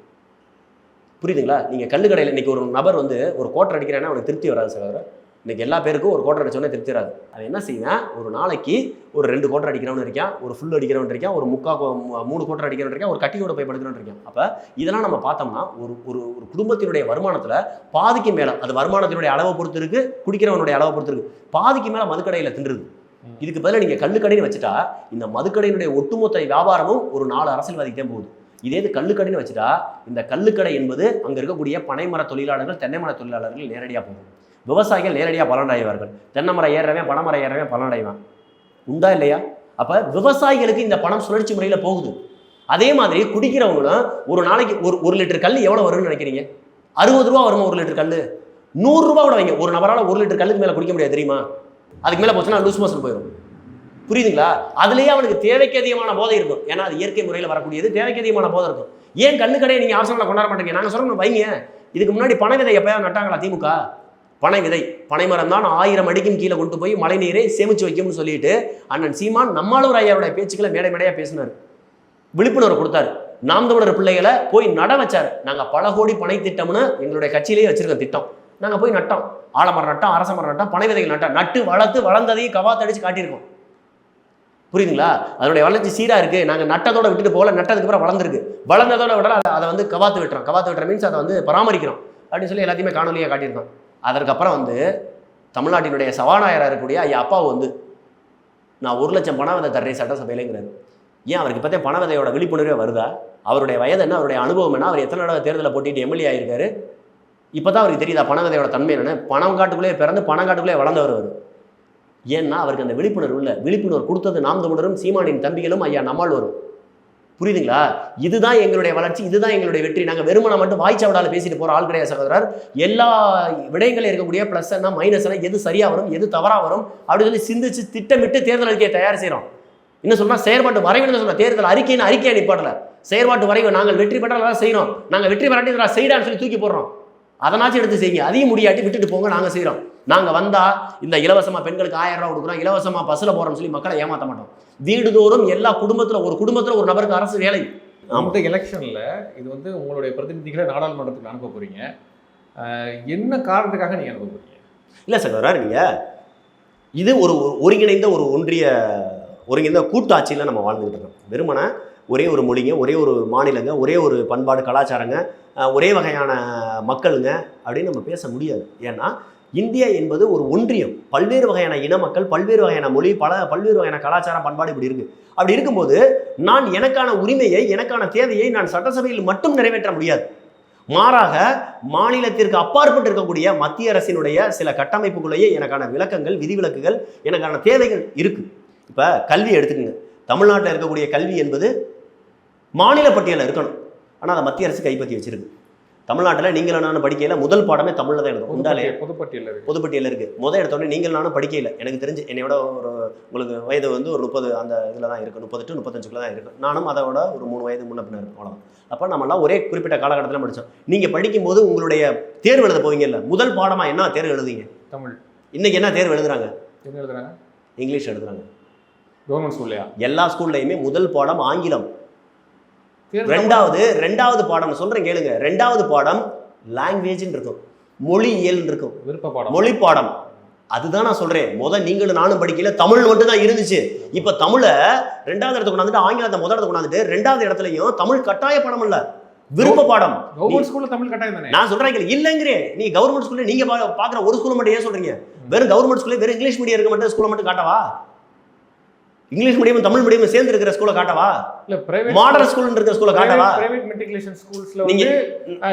புரியுதுங்களா? நீங்கள் கல்லுக்கடையில் இன்றைக்கி ஒரு நபர் வந்து ஒரு கோட்டர் அடிக்கிறேன்னா அவனுக்கு திருப்தி வராது சகோதரர். இன்றைக்கி எல்லா பேருக்கும் ஒரு கோட்டர் அடிச்சோன்னே திருப்தி வராது. அது என்ன செய்வேன், ஒரு நாளைக்கு ஒரு 2 கோட்டர் அடிக்கிறவன் இருக்கான், ஒரு ஃபுல் அடிக்கிறவன் இருக்கான், ஒரு 3 கோட்டர் அடிக்கிறவன் இருக்கான், ஒரு கட்டியோட போய் படுக்கிறவன் இருக்கான். அப்போ இதெல்லாம் நம்ம பார்த்தோம்னா ஒரு குடும்பத்தினுடைய வருமானத்தில் பாதிக்கு மேலே, அது வருமானத்தினுடைய அளவை பொறுத்து இருக்குது, குடிக்கிறவனுடைய அளவை பொறுத்து இருக்குது, பாதிக்கு மேலே மதுக்கடையில் தின்றுது. இதுக்கு பதிலாக நீங்கள் கல்லுக்கடைன்னு வச்சுட்டா இந்த மதுக்கடையினுடைய ஒட்டுமொத்த வியாபாரமும் ஒரு 4 அரசியல்வாதிக்கிட்டே போகுது. இதே இது கல்லுக்கடைன்னு வச்சுட்டா இந்த கல்லுக்கடை என்பது அங்கே இருக்கக்கூடிய பனைமர தொழிலாளர்கள், தென்னைமர தொழிலாளர்கள் நேரடியாக போகும். விவசாயிகள் நேரடியாக பலனடைவார்கள். தென்னை மரம் ஏறவன், பனைமரம் ஏறவன் பலனடைவான். உண்டா இல்லையா? அப்போ விவசாயிகளுக்கு இந்த பணம் சுழற்சி முறையில் போகுது. அதே மாதிரி குடிக்கிறவங்களும் ஒரு நாளைக்கு ஒரு லிட்டர் கல் எவ்வளோ வரும்னு நினைக்கிறீங்க? 60 ரூபா வருமா ஒரு லிட்டர் கல்? 100 ரூபா கூட வைங்க. ஒரு நபரால் 1 லிட்டர் கல்லுக்கு மேலே குடிக்க முடியாது தெரியுமா? அதுக்கு மேலே போச்சுன்னா லூஸ் மோஷன் போயிடும். புரியுதுங்களா? அதுலேயே அவனுக்கு தேவைக்கு அதிகமான போதை இருக்கும். ஏன்னா அது இயற்கை முறையில் வரக்கூடியது, தேவைக்கு அதிகமான போதை இருக்கும். ஏன் கல்லுக்கடையை நீங்கள் அவசரங்களை கொண்டாட மாட்டேங்க? நாங்கள் சொல்கிறோம் வைங்க. இதுக்கு முன்னாடி பனை விதை எப்போயாவது நட்டாங்களா திமுக? பனை விதை, பனைமரம் தான் 1000 அடிக்கும் கீழே கொண்டு போய் மழை நீரை சேமித்து வைக்கும்னு சொல்லிட்டு அண்ணன் சீமான் நம்மாளூர் ஐயாவுடைய பேச்சுக்களை மேடையாக பேசினார், விழிப்புணர்வு கொடுத்தாரு. நாம் தமிழர் பிள்ளைகளை போய் நட வச்சார். நாங்கள் பல கோடி பனை திட்டம்னு எங்களுடைய கட்சியிலேயே வச்சிருக்க திட்டம். நாங்கள் போய் நட்டோம், ஆலமரம் நட்டோம், அரச மரம் நட்டோம், பனை விதைகள் நட்டோம், நட்டு வளர்த்து வளர்ந்ததையும் கவாத்தடிச்சு காட்டியிருக்கோம். புரியுதுங்களா? அதனுடைய வளர்ச்சி சீராக இருக்குது. நாங்கள் நட்டத்தோட விட்டுட்டு போகல, நட்டதுக்கு அப்புறம் வளர்ந்துருக்கு. வளர்ந்ததோட விட அதை வந்து கவாத்து விட்டுறோம். கவாத்து விட்டுற மீன்ஸ் அதை வந்து பராமரிக்கிறோம் அப்படின்னு சொல்லி எல்லாத்தையுமே காணொலியாக காட்டியிருக்கோம். அதற்கப்புறம் வந்து தமிழ்நாட்டினுடைய சபாநாயகராக இருக்கக்கூடிய ஐயா அப்பாவு வந்து நான் 1 லட்சம் பண விதை தர்றேன் சட்டசபையிலேங்கிறாரு. ஏன் அவருக்கு இப்போதே பண விதையோட விழிப்புணர்வே வருதா? அவருடைய வயது என்ன, அவருடைய அனுபவம் என்ன, அவர் எத்தனை தடவை தேர்தலில் போட்டிட்டு எம்எல்ஏ ஆகியிருக்காரு? இப்பதான் அவருக்கு தெரியுதா பணகதையோட தன்மை என்னன்னு. பணம் காட்டுக்குள்ளே பிறந்து பணம் காட்டுக்குள்ளே வளர்ந்தவர் அவர். ஏன்னா அவருக்கு அந்த விழிப்புணர்வு இல்லை. விழிப்புணர்வு கொடுத்தது நாம் தமிழரும் சீமானின் தம்பிகளும் ஐயா நம்மாழ்வாரும். புரியுதுங்களா? இதுதான் எங்களுடைய வளர்ச்சி, இதுதான் எங்களுடைய வெற்றி. நாங்கள் வெறுமனை மட்டும் வாய்ச்சாவடால பேசிட்டு போற ஆள் கிடையாது சகோதரர். எல்லா விடயங்களில் இருக்கக்கூடிய பிளஸ் என்ன மைனஸ் என்ன, எது சரியா வரும் எது தவறா வரும் அப்படின்னு சொல்லி சிந்திச்சு திட்டமிட்டு தேர்தல் அறிக்கையை தயார் செய்யறோம். இன்னும் சொன்னா செயற்பாட்டு வரைவு சொன்ன தேர்தல் அறிக்கைன்னு அறிக்கையை நிப்பாட்டல, செயற்பாட்டு வரைவு. நாங்கள் வெற்றி பெற்றால் செய்யறோம், நாங்கள் வெற்றி பெறாட்டி செய்யறான்னு சொல்லி தூக்கி போடுறோம். அதனாச்சும் எடுத்து செய்யுங்க, அதையும் முடியாட்டி விட்டுட்டு போங்க, நாங்கள் செய்கிறோம். நாங்கள் வந்தால் இந்த இலவசமாக பெண்களுக்கு 1000 ரூபா கொடுக்குறோம், இலவசமாக பஸ்ஸில் போகிறோம்னு சொல்லி மக்களை ஏமாற்ற மாட்டோம். வீடுதோறும் எல்லா குடும்பத்தில் ஒரு நபருக்கு அரசு வேலை. அந்த எலெக்ஷனில் இது வந்து உங்களுடைய பிரதிநிதிகளை நாடாளுமன்றத்துக்கு அனுப்ப போகிறீங்க. என்ன காரணத்துக்காக நீங்கள் அனுப்ப போகிறீங்க? இல்லை சகோதரர், நீங்கள் இது ஒரு ஒருங்கிணைந்த ஒருங்கிணைந்த கூட்டாட்சியில் நம்ம வாழ்ந்துகிட்டு இருக்கோம். வெறுமனை ஒரே ஒரு மொழிங்க, ஒரே ஒரு மாநிலங்க, ஒரே ஒரு பண்பாடு கலாச்சாரங்க, ஒரே வகையான மக்களுங்க அப்படின்னு நம்ம பேச முடியாது. ஏன்னா இந்தியா என்பது ஒரு ஒன்றியம். பல்வேறு வகையான இன மக்கள், பல்வேறு வகையான மொழி, பல்வேறு வகையான கலாச்சாரம், பண்பாடு இப்படி இருக்கு. அப்படி இருக்கும்போது நான் எனக்கான உரிமையை, எனக்கான தேவையை நான் சட்டசபையில் மட்டும் நிறைவேற்ற முடியாது. மாறாக மாநிலத்திற்கு அப்பாற்பட்டு இருக்கக்கூடிய மத்திய அரசினுடைய சில கட்டமைப்புக்குள்ளேயே எனக்கான விளக்கங்கள், விதிவிலக்குகள், எனக்கான தேவைகள் இருக்கு. இப்போ கல்வி எடுத்துக்கங்க. தமிழ்நாட்டில் இருக்கக்கூடிய கல்வி என்பது மாநில பட்டியலில் இருக்கணும். ஆனால் அதை மத்திய அரசு கைப்பற்றி வச்சிருக்கு. தமிழ்நாட்டில் நீங்கள் நானும் படிக்கையில் முதல் பாடமே தமிழில் தான் எழுதும். உண்டாலே பொதுப்பட்டியலில் இருக்குது. முதல் எடுத்தோடனே நீங்கள் நானும் படிக்கையில் எனக்கு தெரிஞ்சு என்னையோட ஒரு உங்களுக்கு வயது வந்து ஒரு 30 அந்த இதில் தான் இருக்குது, 30 to 35 தான் இருக்குது. நானும் அதோட ஒரு 3 வயது முன்ன பின்ன இருக்கும், அவ்வளோதான். அப்போ நம்மளாம் ஒரே குறிப்பிட்ட காலகட்டத்தில் படித்தோம். நீங்கள் படிக்கும்போது உங்களுடைய தேர்வு எழுத போவீங்கல்ல, முதல் பாடமாக என்ன தேர்வு எழுதுங்க? தமிழ். இன்னைக்கு என்ன தேர்வு எழுதுறாங்க? என்ன எழுதுறாங்க? இங்கிலீஷ் எழுதுறாங்க. கவர்மெண்ட் ஸ்கூல்லையா? எல்லா ஸ்கூல்லையுமே முதல் பாடம் ஆங்கிலம். ரெண்டாவது பாடம் சொல்றேன் கேளுங்க. ரெண்டாவது பாடம் லாங்குவேஜ் இருக்கும், மொழியியல் இருக்கும், விருப்ப பாடம், மொழி பாடம். அதுதான் நான் சொல்றேன். நீங்களும் நானும் படிக்கல, தமிழ் மட்டும் தான் இருந்துச்சு. இப்ப தமிழை 2வது இடத்துக்கு கொண்டாந்துட்டு ஆங்கிலத்தை முதல் இடத்துக்கு கொண்டாந்துட்டு 2வது இடத்துலயும் தமிழ் கட்டாய பாடம் இல்ல, விருப்ப பாடம். கவர்மெண்ட் ஸ்கூல்ல தமிழ் கட்டாயம் தானே? நான் சொல்றேன் இல்லங்கிறேன். நீ கவர்மெண்ட் ஸ்கூல்ல நீங்க பாக்குற ஒரு ஸ்கூல் மட்டும் ஏன் சொல்றீங்க? வெறும் கவர்மெண்ட் ஸ்கூல்ல வெறும் இங்கிலீஷ் மீடியம் இருக்க மட்டும் ஸ்கூல்ல மட்டும் காட்டவா? இங்கிலீஷ் மீடியம் தமிழ் மீடியம் சேர்ந்து இருக்கிற ஸ்கூலை காட்டவா? இல்ல பிரைவேட் மாடல் ஸ்கூல் இருக்கிற ஸ்கூலை காட்டவா? பிரைவேட் மெட்ரிகுலேஷன் ஸ்கூல்ஸ்ல வந்து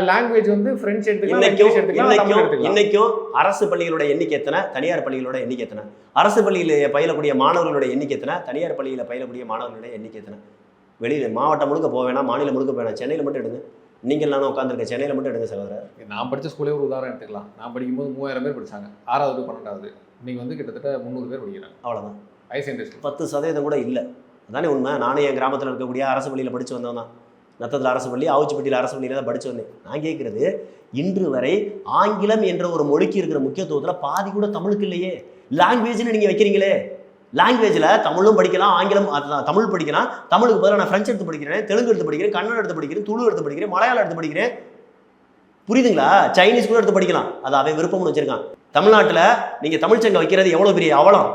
லாங்குவேஜ் வந்து பிரெஞ்சு எடுத்துக்கலாம், இங்கிலீஷ் எடுத்துக்கலாம். இன்னைக்கும் அரசு பள்ளிகளோட எண்ணிக்கை எத்தனை, தனியார் பள்ளிகளோட எண்ணிக்கை எத்தனை? அரசு பள்ளியில் பயிலக்கூடிய மாணவர்களோட எண்ணிக்கை எத்தனை, தனியார் பள்ளியில் பயிலக்கூடிய மாணவர்களோட எண்ணிக்கை எத்தனை? வெளியில் மாவட்டம் முழுக்க போக வேணாம், மாநிலம் முழுக்க போக வேணாம், சென்னையில் மட்டும் எடுங்க. நீங்கள் நானும் உட்காந்துருக்க சென்னையில் மட்டும் எடுங்க சகோதரர். நான் படித்த ஸ்கூலே ஒரு உதாரணம் எடுத்துக்கலாம். நான் படிக்கும்போது 3000 பேர் படித்தாங்க, 6வது to 12வது. நீங்கள் வந்து கிட்டத்தட்ட 300 பேர் படிக்கிறாங்க, அவ்வளோதான். 10% கூட இல்லை. அதானே உண்மை. நானும் என் கிராமத்தில் இருக்கக்கூடிய அரசு பள்ளியில் படித்து வந்தவன் தான். நத்தத்தில் அரசு பள்ளி, ஆவுச்சிப்பட்டியில் அரசு பள்ளியில் தான் படித்து வந்தேன். நான் கேட்குறது, இன்று வரை ஆங்கிலம் என்ற ஒரு மொழிக்கு இருக்கிற முக்கியத்துவத்தில் பாதி கூட தமிழுக்கு இல்லையே. லாங்குவேஜ்னு நீங்கள் வைக்கிறீங்களே, லாங்குவேஜில் தமிழும் படிக்கலாம், ஆங்கிலம் தமிழ் படிக்கலாம். தமிழுக்கு பதிலாக நான் ஃப்ரெஞ்சு எடுத்து படிக்கிறேன், தெலுங்கு எடுத்து படிக்கிறேன், கன்னடம் எடுத்து படிக்கிறேன், துளு எடுத்து படிக்கிறேன், மலையாளம் எடுத்து படிக்கிறேன். புரியுதுங்களா? சைனீஸ் கூட எடுத்து படிக்கலாம். அது அவன் விருப்பம்னு வச்சிருக்கான். தமிழ்நாட்டில் நீங்கள் தமிழ்ச்சங்கம் வைக்கிறது எவ்வளோ பெரிய அவலம்.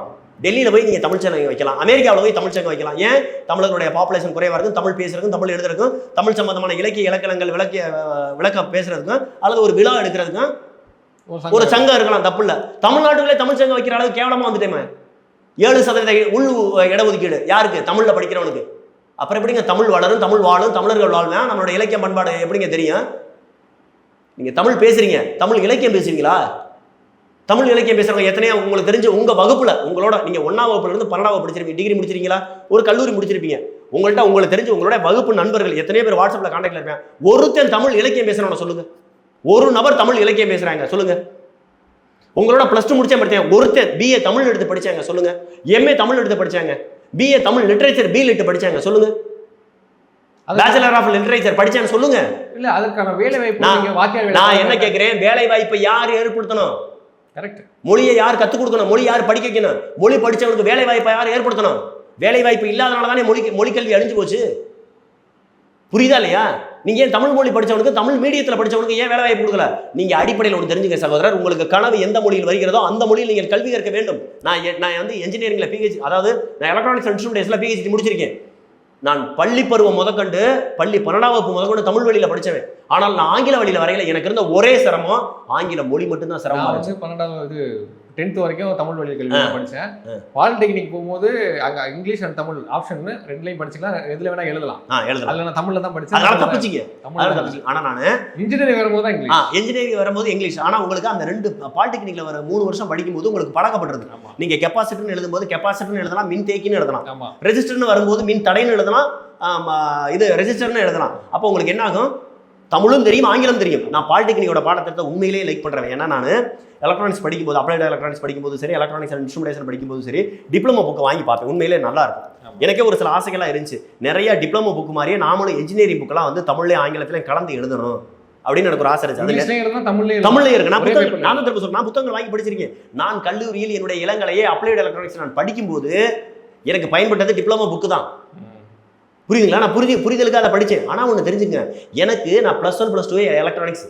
டெல்லியில் போய் நீங்கள் தமிழ்ச்சங்கம் வைக்கலாம், அமெரிக்காவில் போய் தமிழ்ச்சங்கம் வைக்கலாம். ஏன்? தமிழர்களுடைய பாப்புலேஷன் குறைவாக இருக்கும், தமிழ் பேசுறதுக்கும், தமிழ் எழுதுறதுக்கும், தமிழ் சம்பந்தமான இலக்கிய இலக்கணங்கள் விளக்க பேசுறதுக்கும், அல்லது ஒரு விழா எடுக்கிறதுக்கும் ஒரு சங்கம் இருக்கலாம், தப்பு இல்லை. தமிழ்நாட்டுக்குள்ளே தமிழ் சங்கம் வைக்கிற அளவுக்கு கேவலமாக வந்துட்டேன். 7% உள் இடஒதுக்கீடு யாருக்கு? தமிழில் படிக்கிறவனுக்கு. அப்புறம் எப்படிங்க தமிழ் வளரும், தமிழ் வாழும், தமிழர்கள் வாழ்வேன், நம்மளோட இலக்கிய பண்பாடு எப்படிங்க தெரியும்? நீங்கள் தமிழ் பேசுறீங்க, தமிழ் இலக்கியம் பேசுவீங்களா? தமிழ் இலக்கியம் பேசுறவங்க எத்தனையோ உங்களுக்கு தெரிஞ்ச உங்க வகுப்புல, உங்களோட நீங்க 1ஆம் வகுப்புல இருந்து 12ஆம் வகுப்பு படிச்சிருப்பீங்க, டிகிரி முடிச்சிருக்கீங்களா, ஒரு கல்லூரி முடிச்சிருப்பீங்க. உங்களுக்கு தெரிஞ்ச உங்களோட வகுப்பு நண்பர்கள் எத்தனையோ பேர் வாட்ஸ்அப்ல கான்டாக்ட்ல இருப்பேன். ஒருத்தன் தமிழ் இலக்கியம் பேசுறவன சொல்லுங்க. ஒரு நபர் தமிழ் இலக்கியம் பேசுறாங்க சொல்லுங்க. உங்களோட +2 முடிச்ச படித்தேன், ஒருத்தன் BA தமிழ் எடுத்து படிச்சாங்க சொல்லுங்க. MA தமிழ் எடுத்து படிச்சாங்க, BA Tamil literature B lit படிச்சாங்க சொல்லுங்க. பேச்சுலர் ஆஃப் லிட்டரேச்சர் படிச்சாங்க சொல்லுங்க. இல்ல அதுக்கான வேலை வாய்ப்பு நான் என்ன கேட்கிறேன், வேலை வாய்ப்பை யார் ஏற்படுத்தணும்? கரெக்ட். மொழியை யார் கற்றுக் கொடுக்கணும்? மொழி யார் படிக்க வைக்கணும்? மொழி படித்தவனுக்கு வேலை வாய்ப்பை யார் ஏற்படுத்தணும்? வேலை வாய்ப்பு இல்லாதனால தானே மொழிக்கல்வி அழிஞ்சு போச்சு. புரியுதா இல்லையா? நீங்க ஏன் தமிழ் மொழி படித்தவனுக்கு, தமிழ் மீடியத்தில் படித்தவனுக்கு ஏன் வேலை வாய்ப்பு கொடுக்கல? நீங்க அடிப்படையில் ஒன்று தெரிஞ்சுக்க சகோதரர், உங்களுக்கு கனவு எந்த மொழியில் வருகிறதோ அந்த மொழியில் நீங்கள் கல்வி கற்க வேண்டும். நான் வந்து என்ஜினியரிங்ல PhD, அதாவது நான் எலக்ட்ரானிக்ஸ் இன்ஸ்ட்ருமெண்ட்ஸ்ல PhD முடிச்சிருக்கேன். நான் பள்ளி பருவம் முதற்கண்டு, பள்ளி 12ஆம் வகுப்பு முதற்கொண்டு தமிழ் வழியில் படித்தவன். ஆனால் நான் ஆங்கில வழியில் வரையில எனக்கு இருந்த ஒரே சிரமம் ஆங்கில மொழி மட்டும்தான் சிரமம். 12வது 10th வரைக்கும் தமிழ் வழி கல்வி படித்தேன். பாலிடெக்னிக் போகும்போது அங்கே இங்கிலீஷ் அண்ட் தமிழ் ஆப்ஷன் 2லையும் படிச்சுக்கலாம், எதுல வேணா எழுதலாம். அதில் நான் தமிழில் தான் படித்தேன். ஆனால் நான் இன்ஜினியரிங் வரும்போது தான் இங்கிலீஷ். இன்ஜினியரிங் வரும்போது இங்கிலீஷ். ஆனால் உங்களுக்கு அந்த 2 பாலிடெக்னிக்ல வர 3 வருஷம் படிக்கும்போது உங்களுக்கு பழக்கப்படுறது. நீங்க கெப்பாசிட்டர்னு எழுதும்போது கெப்பாசிட்டர்னு எழுதலாம், மின் தேக்கின்னு எழுதலாம், ரெஜிஸ்டர்னு வரும்போது மின் தடைன்னு எழுதலாம், இது ரெஜிஸ்டர்னு எழுதலாம். அப்போ உங்களுக்கு என்ன ஆகும்? தமிழும் தெரியும், ஆங்கிலம் தெரியும். நான் பாலிடெக்னிக்கோட பாடத்திட்டத்தை உண்மையிலேயே லைக் பண்ணுறேன். ஏன்னா நான் எலக்ட்ரானிக்ஸ் படிக்கும்போது, அப்ளைட் எலக்ட்ரானிக்ஸ் படிக்கும்போது சரி, எலக்ட்ரானிக்ஸ் அண்ட் இன்ஸ்ட்ருமெண்டேஷன் படிக்கும்போது சரி, டிப்ளமோ புக்கை வாங்கி பார்ப்பேன். உண்மையிலே நல்லா இருக்கும். எனக்கே ஒரு சில ஆசைகள்லாம் இருந்துச்சு. நிறைய டிப்ளமோ புக் மாதிரியே நாமளும் இன்ஜினியரிங் புக்கெல்லாம் வந்து தமிழ்லையும் ஆங்கிலத்திலையும் கலந்து எழுதணும் அப்படின்னு எனக்கு ஒரு ஆசை இருந்துச்சு. தமிழ்ல இருக்கு. நான் திரும்ப சொல்றேன், நான் புத்தகங்கள் வாங்கி படிச்சிருக்கேன். நான் கல்லூரியில் என்னுடைய இளங்கலையே அப்ளைட் எலக்ட்ரானிக்ஸ் நான் படிக்கும்போது எனக்கு பயன்பட்டது டிப்ளமோ புக்கு தான். புரியுதுங்களா? நான் புரிதலுக்கு அதை படித்தேன். ஆனால் ஒன்று தெரிஞ்சுங்க, எனக்கு நான் +1 +2 எலக்ட்ரானிக்ஸ்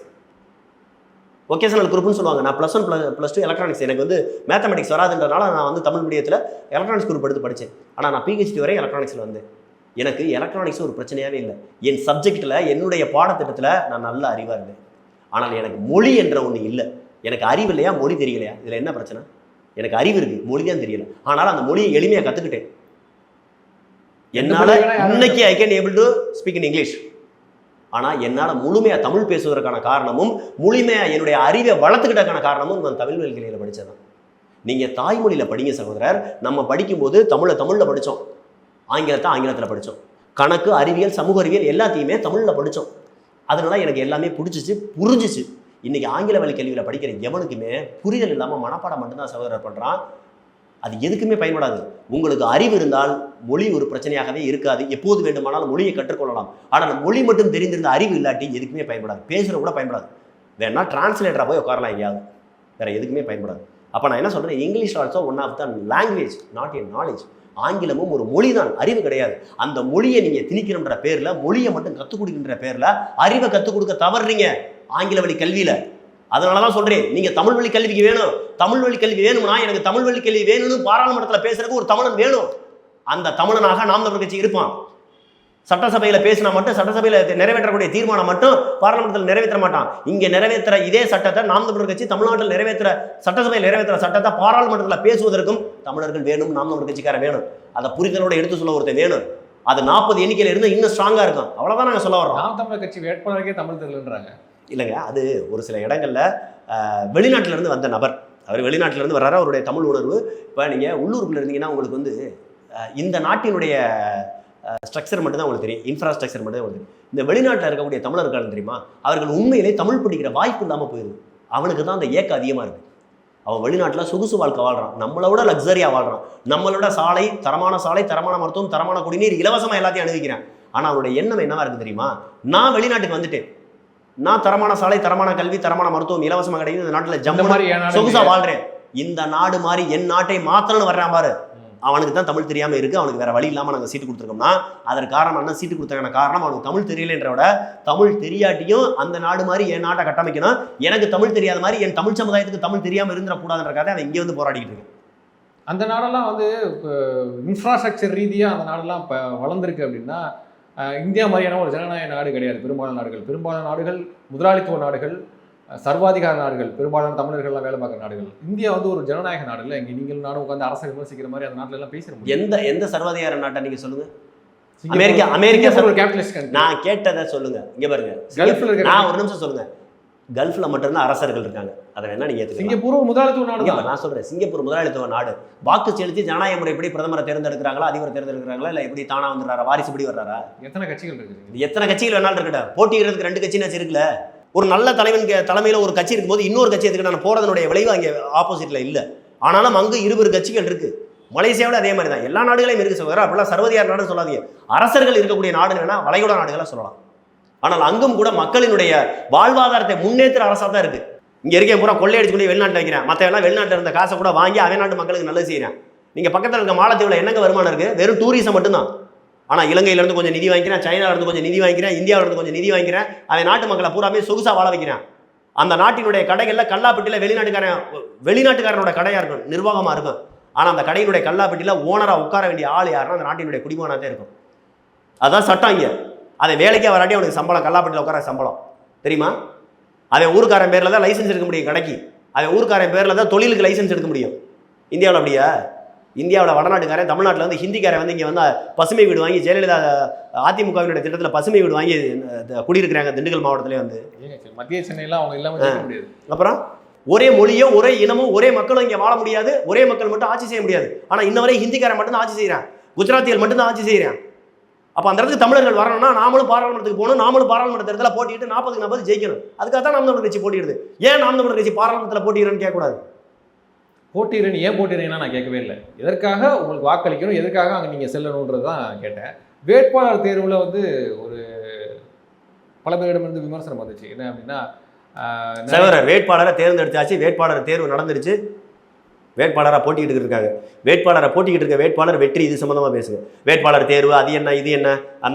ஒகேஷனல் குரூப்னு சொல்லுவாங்க. நான் +1 +2 எலக்ட்ரானிக்ஸ். எனக்கு வந்து மேத்தமெட்டிக்ஸ் வராதுன்றதுனால நான் வந்து தமிழ் மீடியத்தில் எலக்ட்ரானிக்ஸ் குரூப் எடுத்து படித்தேன். ஆனால் நான் PhD வரை எலக்ட்ரானிக்ஸில் வந்தேன். எனக்கு எலக்ட்ரானிக்ஸ் ஒரு பிரச்சனையாகவே இல்லை. என் சப்ஜெக்டில் என்னுடைய பாடத்திட்டத்தில் நான் நல்ல அறிவாக இருந்தேன். ஆனால் எனக்கு மொழி என்ற ஒன்று இல்லை. எனக்கு அறிவு இல்லையா, மொழி தெரியலையா? இதில் என்ன பிரச்சனை? எனக்கு அறிவு இருக்குது, மொழி தான் தெரியல. ஆனால் அந்த மொழியை எளிமையாக கற்றுக்கிட்டேன். என்னால் இன்னைக்கு I can able to speak in English. ஆனால் என்னால் முழுமையாக தமிழ் பேசுவதற்கான காரணமும் முழுமையாக என்னுடைய அறிவை வளர்த்துக்கிட்டக்கான காரணமும் நான் தமிழ் வழிகளில் படித்ததான். நீங்கள் தாய்மொழியில் படிங்க சகோதரர். நம்ம படிக்கும்போது தமிழில் படித்தோம், ஆங்கிலத்தில் படித்தோம். கணக்கு, அறிவியல், சமூக அறிவியல் எல்லாத்தையுமே தமிழில் படித்தோம். அதனால எனக்கு எல்லாமே பிடிச்சிச்சு, புரிஞ்சிச்சு. இன்றைக்கி ஆங்கில வழி கல்வியில் படிக்கிற எவனுக்குமே புரிதல் இல்லாமல் மனப்பாடம் மட்டும்தான் சகோதரர் பண்ணுறான். அது எதுக்குமே பயன்படாது. உங்களுக்கு அறிவு இருந்தால் மொழி ஒரு பிரச்சனையாகவே இருக்காது. எப்போது வேண்டுமானாலும் மொழியை கற்றுக்கொள்ளலாம். ஆனால் மொழி மட்டும் தெரிந்திருந்த அறிவு இல்லாட்டி எதுக்குமே பயன்படாது. பேசுகிற கூட பயன்படாது. வேணா டிரான்ஸ்லேட்டராக போய் உட்காரலாம் எங்கேயாவது, வேறு எதுக்குமே பயன்படாது. அப்போ நான் என்ன சொல்கிறேன், English also one of the language, not a knowledge. ஆங்கிலமும் ஒரு மொழி தான், அறிவு கிடையாது. அந்த மொழியை நீங்கள் திணிக்கணுன்ற பேரில், மொழியை மட்டும் கற்றுக் கொடுக்கின்ற பேரில் அறிவை கற்றுக் கொடுக்க தவறுறீங்க ஆங்கில வழி கல்வியில். அதனால தான் சொல்கிறேன், நீங்கள் தமிழ் வழி கல்விக்கு வேணும். தமிழ் வழி கல்வி வேணும்னா எனக்கு தமிழ் வழி கல்வி வேணும்னு பாராளுமன்றத்தில் பேசுறதுக்கு ஒரு தமிழன் வேணும். அந்த தமிழனாக நாம் தமிழர் கட்சி இருப்பான். சட்டசபையில் பேசினா மட்டும், சட்டசபையில் நிறைவேற்றக்கூடிய தீர்மானம் மட்டும் பாராளுமன்றத்தில் நிறைவேற்ற மாட்டான். இங்கே நிறைவேற்ற இதே சட்டத்தை நாம் தமிழர் கட்சி தமிழ்நாட்டில் சட்டசபையில் நிறைவேற்ற சட்டத்தை பாராளுமன்றத்தில் பேசுவதற்கும் தமிழர்கள் வேணும், நாம் தமிழர் கட்சிக்கார வேணும். அதை புரிதலோட எடுத்து சொல்ல ஒருத்தர் வேணும். அது 40 எண்ணிக்கையில் இருந்து இன்னும் ஸ்ட்ராங்காக இருக்கும். அவ்வளோதான் நாங்கள் சொல்ல வரோம். நாம் தமிழர் கட்சி வேட்பாளருக்கே தமிழ் தெரியலன்றாங்க. இல்லைங்க, அது ஒரு சில இடங்களில் வெளிநாட்டிலேருந்து வந்த நபர், அவர் வெளிநாட்டிலேருந்து வர்றாரு, அவருடைய தமிழ் உணர்வு. இப்போ நீங்கள் உள்ளூருக்குள்ளே இருந்தீங்கன்னா உங்களுக்கு வந்து இந்த நாட்டினுடைய ஸ்ட்ரக்சர் மட்டும் தான் உங்களுக்கு தெரியும், இன்ஃப்ராஸ்ட்ரக்சர் மட்டும் தான் உங்களுக்கு தெரியும். இந்த வெளிநாட்டில் இருக்கக்கூடிய தமிழர்கள் தெரியுமா, அவர்கள் உண்மையிலே தமிழ் படிக்கிற வாய்ப்பு இல்லாமல் போயிடுது. அவனுக்கு தான் அந்த ஏக்கம் அதிகமாக இருக்குது. அவன் வெளிநாட்டில் சொகுசு வாழ்க்கை வாழ்கிறான், நம்மளோட லக்ஸரியாக வாழ்கிறான், நம்மளோட சாலை, தரமான மருத்துவம், தரமான குடிநீர் இலவசமாக எல்லாத்தையும் அனுபவிக்கிறான். ஆனால் அவனுடைய எண்ணம் என்னவா இருக்குது தெரியுமா, நான் வெளிநாட்டுக்கு வந்துட்டேன், நான் தரமான சாலை, தரமான கல்வி, தரமான மருத்துவம் இலவசமாக கிடைக்குது, இந்த நாட்டில் ஜம்மு சொகுசா வாழ்றேன், இந்த நாடு மாதிரி என் நாட்டை மாத்தணும்னு வர்றான் பாரு, அவனுக்கு தான் தமிழ் தெரியாமல் இருக்குது. அவனுக்கு வேற வழி இல்லாமல் நாங்கள் சீட்டு கொடுத்துருக்கோம்னா அதற்கு காரணம் என்ன? சீட்டு கொடுத்ததுக்கான காரணம் அவனுக்கு தமிழ் தெரியலன்ற விட, தமிழ் தெரியாட்டியும் அந்த நாடு மாதிரி என் நாட்டை கட்டமைக்கணும், எனக்கு தமிழ் தெரியாத மாதிரி என் தமிழ் சமுதாயத்துக்கு தமிழ் தெரியாமல் இருந்துடக்கூடாதுன்றக்காக அவன் இங்கே வந்து போராடிக்கிட்டு இருக்கு. அந்த நாடெல்லாம் வந்து இன்ஃப்ராஸ்ட்ரக்சர் ரீதியாக அந்த நாடெல்லாம் இப்போ வளர்ந்துருக்கு அப்படின்னா, இந்தியா மாதிரியான ஒரு ஜனநாயக நாடு கிடையாது. பெரும்பாலான நாடுகள் முதலாளித்துவ நாடுகள், சர்வாதிகார நாடுகள், பெரும்பாலான தமிழர்கள்லாம் வேலை பார்க்குற நாடுகள். இந்தியா வந்து ஒரு ஜனநாயக நாடு இல்லை. இங்கே நீங்கள் நானும் உட்காந்து அரசை விமர்சிக்கிற மாதிரி அந்த நாட்டில் எல்லாம் பேசுகிறோம். எந்த சர்வாதிகார நாட்டை நீங்கள் சொல்லுங்க? அமெரிக்கா ஒரு கேபிட்டலிஸ்ட். நான் கேட்டதை சொல்லுங்க. இங்கே பாருங்க, கல்ஃபில் நான் ஒரு நிமிஷம் சொல்லுங்க. கல்ஃபில் மட்டும்தான் அரசர்கள் இருக்காங்க, அதை வேணா நீங்க ஏற்றுக்கலாம். சிங்கப்பூர் முதலாளித்துவ நாடு. நான் சொல்றேன், சிங்கப்பூர் முதலாளித்துவ நாடு. வாக்கு செலுத்தி ஜனநாயக முறை எப்படி பிரதமரை தேர்ந்தெடுக்கிறாங்களா, அதிபரை தேர்ந்தெடுக்கிறாங்களா, இல்லை எப்படி தானா வந்துடுறாரா, வாரிசுபடி வர்றாரா? எத்தனை கட்சிகள் இருக்குது? எத்தனை கட்சிகள் வேணாலும் இருக்கட்டும், போட்டியிடுறதுக்கு 2 கட்சினாச்சு இருக்குல்ல. ஒரு நல்ல தலைவன் தலைமையில் ஒரு கட்சி இருக்கும்போது இன்னொரு கட்சி எதுக்கு நான் போறதனுடைய விளைவு அங்கே ஆப்போசிட்ல இல்லை. ஆனாலும் அங்கு 20 கட்சிகள் இருக்கு. மலேசியாவில் அதே மாதிரி தான், எல்லா நாடுகளையும் இருக்கு சொல்றாரு. அப்படிலாம் சர்வதிகார நாடுன்னு சொல்லாதீங்க. அரசர்கள் இருக்கக்கூடிய நாடுகள்னா வளைகுடா நாடுகளை சொல்லலாம். ஆனால் அங்கும் கூட மக்களினுடைய வாழ்வாதாரத்தை முன்னேற்ற அரசாக தான் இருக்கு. இங்கே இருக்க பூரா கொள்ளையடிச்சு கொண்டு வெளிநாட்டில் வைக்கிறேன், மற்ற எல்லாம் வெளிநாட்டில் இருந்த காசை கூட வாங்கி அவன் நாட்டு மக்களுக்கு நல்லது செய்கிறேன். நீங்கள் பக்கத்தில் இருக்க மாலத்தீவில் என்னங்க வருமானம் இருக்குது? வெறும் டூரிசம் மட்டும்தான். ஆனால் இலங்கையிலேருந்து கொஞ்சம் நிதி வாங்கிக்கிறேன், சைனாவிலேருந்து கொஞ்சம் நிதி வாங்கிக்கிறேன், இந்தியாவிலேருந்து கொஞ்சம் நிதி வாங்கிக்கிறேன், அவன் நாட்டு மக்களை பூராமே சொகுசாக வாழ வைக்கிறேன். அந்த நாட்டினுடைய கடைகளில் கல்லாப்பட்டியில் வெளிநாட்டுக்காரனோட கடையாக இருக்கும், நிர்வாகமாக இருக்கும். ஆனால் அந்த கடையினுடைய கல்லாப்பட்டியில் ஓனராக உட்கார வேண்டிய ஆள் யாருன்னா அந்த நாட்டினுடைய குடிமகனாக தான் இருக்கும். அதான் சட்டம். இங்கே அதை வேலைக்கே வராட்டி அவனுக்கு சம்பளம், கல்லாப்பட்டியில் உட்கார சம்பளம் தெரியுமா? அவன் ஊருக்காரன் பேரில் தான் லைசன்ஸ் இருக்க முடியும் கடைக்கு. அவன் ஊர்க்காரன் பேரில் தான் தொழிலுக்கு லைசன்ஸ் எடுக்க முடியும். இந்தியாவில் அப்படியா? இந்தியாவில் வடநாட்டுக்காரன் தமிழ்நாட்டில் வந்து ஹிந்திக்காரன் வந்து இங்கே வந்து பசுமை வீடு வாங்கி ஜெயலலிதா அதிமுகவினுடைய திட்டத்தில் பசுமை வீடு வாங்கி குடியிருக்கிறாங்க திண்டுக்கல் மாவட்டத்திலே வந்து. மத்திய சென்னையெல்லாம் அவங்க இல்லாமல் ஜெயிக்க முடியாது. அப்புறம் ஒரே மொழியோ ஒரே இனமும் ஒரே மக்களும் இங்கே வாழ முடியாது, ஒரே மக்கள் மட்டும் ஆட்சி செய்ய முடியாது. ஆனால் இன்ன வரை ஹிந்திக்காரன் மட்டும்தான் ஆட்சி செய்கிறான், குஜராத்தியல் மட்டும்தான் ஆட்சி செய்கிறான். அப்போ அந்த இடத்துக்கு தமிழர்கள் வரணும்னா நாமளும் பாராளுமன்றத்துக்கு போகணும், நாமளும் பாராளுமன்ற தேர்தலில் போட்டிட்டு 40க்கு 40 ஜெயிக்கணும். அதுக்காக தான் நாம் தமிழர் கட்சி போட்டிடுது. ஏன் நாம் தமிழர் கட்சி பாராளுமன்றத்தில் போட்டிடுறேன்னு கேட்கக்கூடாது? போட்டிடுறேன் ஏன் போட்டிடுறீங்கன்னா நான் கேட்கவே இல்லை. எதற்காக உங்களுக்கு வாக்களிக்கணும், எதற்காக அங்கே நீங்கள் செல்லணுன்றது தான் கேட்டேன். வேட்பாளர் தேர்வில் வந்து ஒரு பல பேரிடமிருந்து விமர்சனம் வந்துச்சு. என்ன அப்படின்னா, வேட்பாளரை தேர்ந்தெடுத்தாச்சு, வேட்பாளர் தேர்வு நடந்துருச்சு, வேட்பாளராக போட்டிக்கிட்டு இருக்காங்க. வேட்பாளரை போட்டிக்கிட்டு இருக்க வேட்பாளர் வெற்றி இது சம்மந்தமாக பேசுங்க. வேட்பாளர் தேர்வு அது என்ன இது என்ன,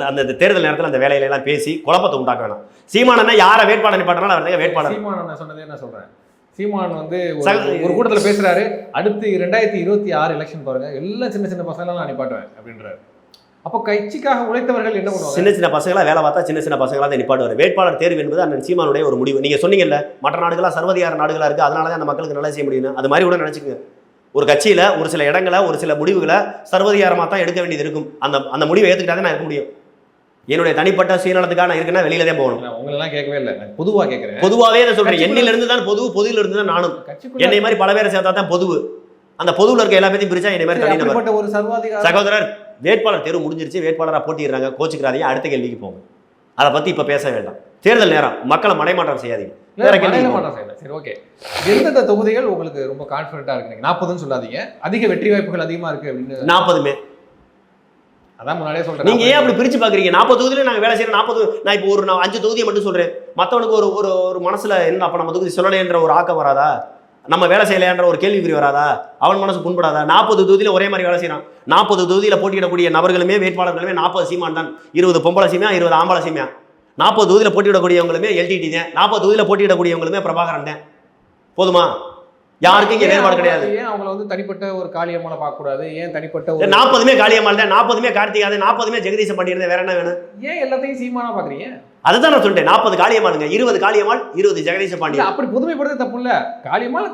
அந்த தேர்தல் நேரத்தில் அந்த வேலையிலலாம் பேசி குழப்பத்தை உண்டாக்க வேணாம். சீமானன்னா யாரை வேட்பாளர் நிப்பாட்டினாலும் அவர் வேட்பாளர். சீமானன் சொன்னதே என்ன சொல்கிறேன், சீமான் வந்து ஒரு கூட்டத்தில் பேசுகிறாரு, அடுத்து 2026 எலெக்ஷன் பாருங்க, எல்லாம் சின்ன சின்ன பசங்களாம் நான் நிப்பாட்டுவேன் அப்படின்றாரு. அப்போ கட்சிக்காக உழைத்தவர்கள் என்ன பண்ணுவாங்க? சின்ன சின்ன பசங்களா வேலை பார்த்தா சின்ன சின்ன பசங்களா தான் நிப்பாட்டுவார். வேட்பாளர் தேர்வு என்பது அண்ணன் சீமானுடைய ஒரு முடிவு. நீங்கள் சொன்னீங்கல்ல, மற்ற நாடுகளாக சர்வதிகார நாடுகளாக இருக்குது, அதனால தான் அந்த மக்களுக்கு நல்லா செய்ய முடியும். அது மாதிரி கூட நினச்சிக்கோங்க. ஒரு கட்சியில் ஒரு சில இடங்களை ஒரு சில முடிவுகளை சர்வதிகாரமாக தான் எடுக்க வேண்டியது இருக்கும். அந்த முடிவை ஏற்றுக்கிட்டா தான் நான் இருக்க முடியும். என்னுடைய தனிப்பட்ட சுயநலத்துக்காக நான் இருக்குன்னா வெளியில தான் போகணும். உங்களெல்லாம் கேட்கவே இல்லை, பொதுவாக கேட்குறேன். பொதுவாகவே நான் சொல்கிறேன், எண்ணிலிருந்து தான் பொது, பொதுவில் இருந்து தான் நானும். என்னை மாதிரி பல பேரை சேர்த்தா தான் பொதுவு. அந்த பொதுவில் இருக்க எல்லா பேரையும் பிரிச்சா என்னை மாதிரி தனி நபர். ஒரு சர்வாதிகார சகோதரர், வேட்பாளர் தேர்வு முடிஞ்சிருச்சு, வேட்பாளராக போட்டிடுறாங்க, கோச்சுக்கிறாதீங்க, அடுத்த கேள்விக்கு போங்க. அதை பற்றி இப்போ பேச வேண்டாம். தேர்தல் நேரம், மக்களை மடைமாற்றம் செய்யாதீங்க. சரி, ஓகே. எந்தெந்த தொகுதிகள் உங்களுக்கு ரொம்ப கான்ஃபிடென்ட்டாக இருக்கு? 40ன்னு சொல்லாதீங்க, அதிக வெற்றி வாய்ப்புகள் அதிகமாக இருக்கு அப்படின்னு. 40மே அதான் முன்னாடியே சொல்றேன். நீங்க ஏன் அப்படி பிரிச்சு பாக்குறீங்க? 40 தொகுதியில நாங்க வேலை செய்யறோம். 40 நான் இப்போ ஒரு 5 தொகுதியை மட்டும் சொல்றேன். மற்றவனுக்கு ஒரு மனசுல என்ன, அப்ப நம்ம தொகுதி சொல்லலைன்ற ஒரு ஆக்கம் வராதா? நம்ம வேலை செய்யலைன்ற ஒரு கேள்விக்குறி வராதா? அவன் மனசு புண்படாதா? 40 தொகுதியில ஒரே மாதிரி வேலை செய்யறான். 40 தொகுதியில போட்டியிடக்கூடிய நபர்களுமே வேட்பாளர்களுமே 40 சீமான் தான். 20 பொம்பளை சீமையா, 20 ஆம்பளை சீமையா. 40 தொகுதியில போட்டியிடக்கூடியவங்களுமே எல்டிடி தான். 40 தொகுதியில போட்டியிடக்கூடியவங்களுமே பிரபாகரன் தான். போதுமா? யாருக்கும் இங்கே வேறுபாடு கிடையாது. ஏன் அவங்களை வந்து தனிப்பட்ட ஒரு காளியம்மாளை பார்க்க கூடாது? ஏன் தனிப்பட்ட 40மே காளியம்மாள் தான், 40மே கார்த்திகா தான், 40மே ஜெகதீச பண்ணியிருந்தேன். வேற என்ன வேணும்? ஏன் எல்லாத்தையும் சீமானா பாக்குறீங்க? அதுதான் நான் சொல்லிட்டேன். 40 காளியம்மாளுங்க, 20 காளியம்மாள், 20 ஜெகதீச பாண்டி. அப்படி புதுமைப்படுத்த தப்பு இல்ல. காளியம்மாள்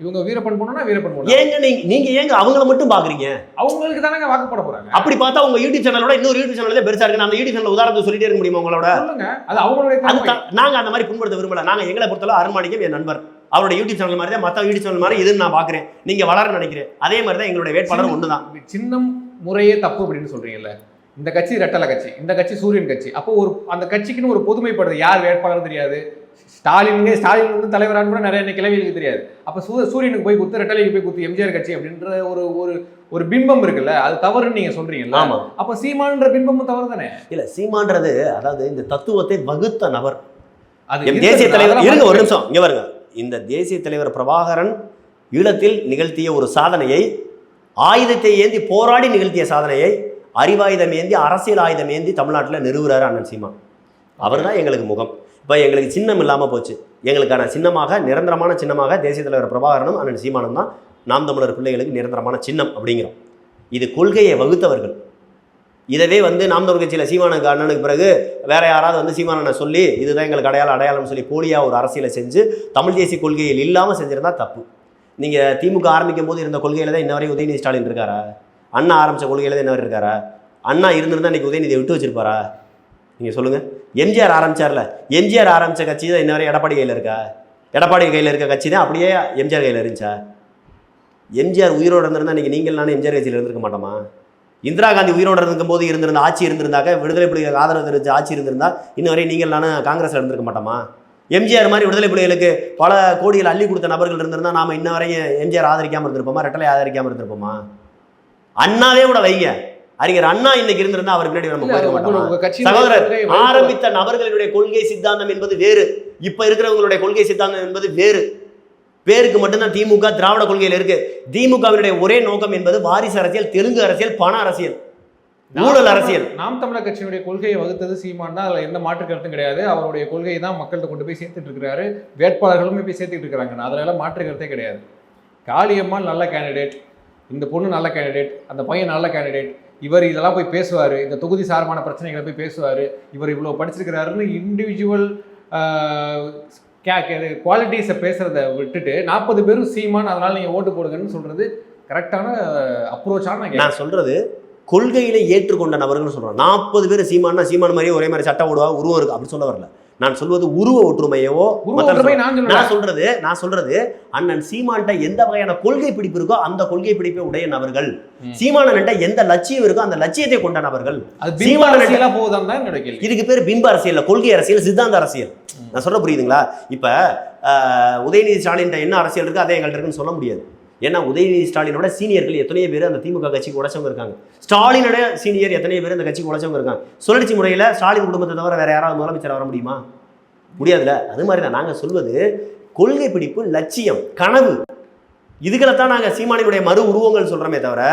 இவங்க வீரப்பன் போனா வீரப்பன் போனா. ஏங்க நீங்க ஏங்க அவங்கள மட்டும் பாக்குறீங்க? அவங்களுக்கு தானங்க வாக்கு போட போறாங்க. அப்படி பார்த்தா உங்க யூடியூப் சேனலோட இன்னொரு யூடியூப் சேனல் பெருசா இருக்கு. அந்த யூடியூப் சேனல் உதாரணத்தை சொல்லிட்டே இருக்க முடியுமா உங்களோட? சொல்லுங்க, அது அவங்களுடைய. நாங்க அந்த மாதிரி புண்படுத்த விரும்பல. நாங்க எங்களை பொறுத்தவரை அருண்மாணிக்கம் என் நண்பர், அவரோட யூடியூப் சேனல் மாதிரி தான் மற்ற யூடியூப் சேனல் மாதிரி இதுன்னு நான் பாக்குறேன். நீங்க வளர நினைக்கிறேன். அதே மாதிரி தான் எங்களுடைய வேட்பாளர் ஒண்ணுதான். சின்னம் முறையே தப்பு அப்படின்னு சொல்றீங்கல்ல. இந்த கட்சி ரெட்டலை கட்சி, இந்த கட்சி சூரியன் கட்சி. அப்போ அந்த கட்சிக்குன்னு ஒரு பொதுமைப்படுது. யார் வேட்பாளர் தெரியாது. ஸ்டாலின் வந்து தலைவரான்னு கூட நிறைய கிளவிகளுக்கு தெரியாது. அப்போ சூரியனுக்கு போய் குத்து, ரெட்டலைக்கு போய் குத்து, எம்ஜிஆர் கட்சி அப்படின்ற ஒரு பிம்பம் இருக்குல்ல, அது தவறுன்னு நீங்க சொல்றீங்கல்ல. ஆமா. அப்போ சீமான்ற பிம்பமும் தவறு தானே? இல்ல, சீமான்றது அதாவது இந்த தத்துவத்தை வகுத்த நபர். அது தேசிய தலைவர். இருங்க ஒரு நிமிஷம், இங்க வருங்க. இந்த தேசிய தலைவர் பிரபாகரன் ஈழத்தில் நிகழ்த்திய ஒரு சாதனையை, ஆயுதத்தை ஏந்தி போராடி நிகழ்த்திய சாதனையை, அறிவாயுதம் ஏந்தி அரசியல் ஆயுதம் ஏந்தி தமிழ்நாட்டில் நிறுவுறாரு அண்ணன் சீமான். அவர் தான் எங்களுக்கு முகம். இப்போ எங்களுக்கு சின்னம் இல்லாமல் போச்சு. எங்களுக்கான சின்னமாக, நிரந்தரமான சின்னமாக தேசிய தலைவர் பிரபாகரனும் அண்ணன் சீமானும் தான் நாம் தமிழர் பிள்ளைகளுக்கு நிரந்தரமான சின்னம் அப்படிங்கிறோம். இது கொள்கையை வகுத்தவர்கள். இதவே வந்து நாம் தமிழர் கட்சியில் சீமானுக்கு அண்ணனுக்கு பிறகு வேற யாராவது வந்து சீமானனை சொல்லி இதுதான் எங்களுக்கு அடையாளம் சொல்லி போலியாக ஒரு அரசியலை செஞ்சு தமிழ் தேசிய கொள்கையில் இல்லாமல் செஞ்சிருந்தா தப்பு. நீங்கள் திமுக ஆரம்பிக்கும் போது இருந்த கொள்கையில் தான் இன்ன வரையும் உதயநிதி ஸ்டாலின் இருக்காரா? அண்ணா ஆரம்பித்த கொள்கையில் தான் இன்ன வரை இருக்காரா? அண்ணா இருந்திருந்தா இன்றைக்கி உதயநிதியை விட்டு வச்சிருப்பாரா? நீங்கள் சொல்லுங்கள். எம்ஜிஆர் ஆரம்பித்தார்ல, எம்ஜிஆர் ஆரம்பித்த கட்சி தான் இன்ன வரை எடப்பாடி கையில் இருக்கா? எடப்பாடி கையில் இருக்க கட்சி தான் அப்படியே எம்ஜிஆர் கையில் இருந்துச்சா? எம்ஜிஆர் உயிரோடு இருந்திருந்தா இன்றைக்கி நீங்கள் நானும் எம்ஜிஆர் கட்சியில் இருந்திருக்க மாட்டோமா? இந்திரா காந்தி உயிரோடு இருக்கும்போது இருந்திருந்த ஆட்சி இருந்திருந்தாக்க, விடுதலை புலிகளுக்கு ஆதரவு தெரிவித்த ஆட்சி இருந்திருந்தா இன்ன வரை நீங்கள் நானும் காங்கிரஸில் இருந்திருக்க மாட்டோமா? எம்ஜிஆர் மாதிரி விடுதலை புலிகளுக்கு பல கோடிகள் அள்ளி கொடுத்த நபர்கள் இருந்திருந்தால் நாம் இன்ன வரையும் எம்ஜிஆர் ஆதரிக்காமல் இருந்திருப்போமா? ரெட்டலை ஆதரிக்காமல் இருந்திருப்போமா? அண்ணாவே கூட வைங்க, அறிஞர் அண்ணா இன்னைக்கு இருந்திருந்தா அவர் பின்னாடி நம்ம போயிருக்க மாட்டோமா? சகோதரர், ஆரம்பித்த நபர்களுடைய கொள்கை சித்தாந்தம் என்பது வேறு, இப்ப இருக்கிறவங்களுடைய கொள்கை சித்தாந்தம் என்பது வேறு. பேருக்கு மட்டும்தான் திமுக திராவிட கொள்கையில் இருக்கு. திமுகவினுடைய ஒரே நோக்கம் என்பது வாரிசு அரசியல், தெலுங்கு அரசியல், பண அரசியல், ஊழல் அரசியல். நாம் தமிழர் கட்சியினுடைய கொள்கையை வகுத்தது சீமான் தான். அதில் எந்த மாற்று கருத்தும் கிடையாது. அவருடைய கொள்கையை தான் மக்கள்கிட்ட கொண்டு போய் சேர்த்துட்டு இருக்கிறாரு. வேட்பாளர்களுமே போய் சேர்த்துட்டு இருக்கிறாங்க. அதில் மாற்று கருத்தே கிடையாது. காளியம்மாள் நல்ல கேண்டிடேட், இந்த பொண்ணு நல்ல கேண்டிடேட், அந்த பையன் நல்ல கேண்டிடேட், இவர் இதெல்லாம் போய் பேசுவார், இந்த தொகுதி சார்பான பிரச்சனைகளை போய் பேசுவார், இவர் இவ்வளோ படிச்சிருக்கிறாருன்னு இண்டிவிஜுவல் குவாலிட்டிஸை பேசுறத விட்டுட்டு 40 பேரும் சீமான் அதனால நீங்க ஓட்டு போடுங்கன்னு சொல்றது கரெக்டான அப்ரோச்சான நான் சொல்றது கொள்கையில ஏற்றுக்கொண்ட நபர்கள் சொல்றேன். 40 பேர் சீமானா சீமான் மாதிரியே ஒரே மாதிரி சட்டை ஓடுவா உருவம் இருக்கு அப்படி சொல்ல வரல. நான் சொல்வது உருவ ஒற்றுமையவோ நான் சொல்றது அண்ணன் சீமான்ட்ட எந்த வகையான கொள்கை பிடிப்பு இருக்கோ அந்த கொள்கை பிடிப்பை உடைய நபர்கள், சீமானன்ட்ட எந்த லட்சியம் இருக்கோ அந்த லட்சியத்தை கொண்ட நபர்கள். இதுக்கு பேர் பிம்ப அரசியல், கொள்கை அரசியல், சித்தாந்த அரசியல். நான் சொல்ல புரியுதுங்களா? இப்ப உதயநிதி ஸ்டாலின் என்ன அரசியல் இருக்கு அதே எங்கள்கிட்ட இருக்குன்னு சொல்ல முடியாது. ஏன்னா உதயநிதி ஸ்டாலினோட சீனியர்கள் எத்தனையோ பேர் அந்த திமுக கட்சிக்கு உழைச்சவங்க இருக்காங்க. ஸ்டாலினோட சீனியர் எத்தனையோ பேர் அந்த கட்சிக்கு உழைச்சவங்க இருக்காங்க. சுழற்சி முறையில் ஸ்டாலின் குடும்பத்தை தவிர வேற யாராவது முதலமைச்சர் வர முடியுமா? முடியாதுல்ல. அது மாதிரி தான் நாங்கள் சொல்வது கொள்கை பிடிப்பு, லட்சியம், கனவு, இதுகளைத்தான் நாங்கள் சீமானினுடைய மறு உருவங்கள் சொல்கிறோமே தவிர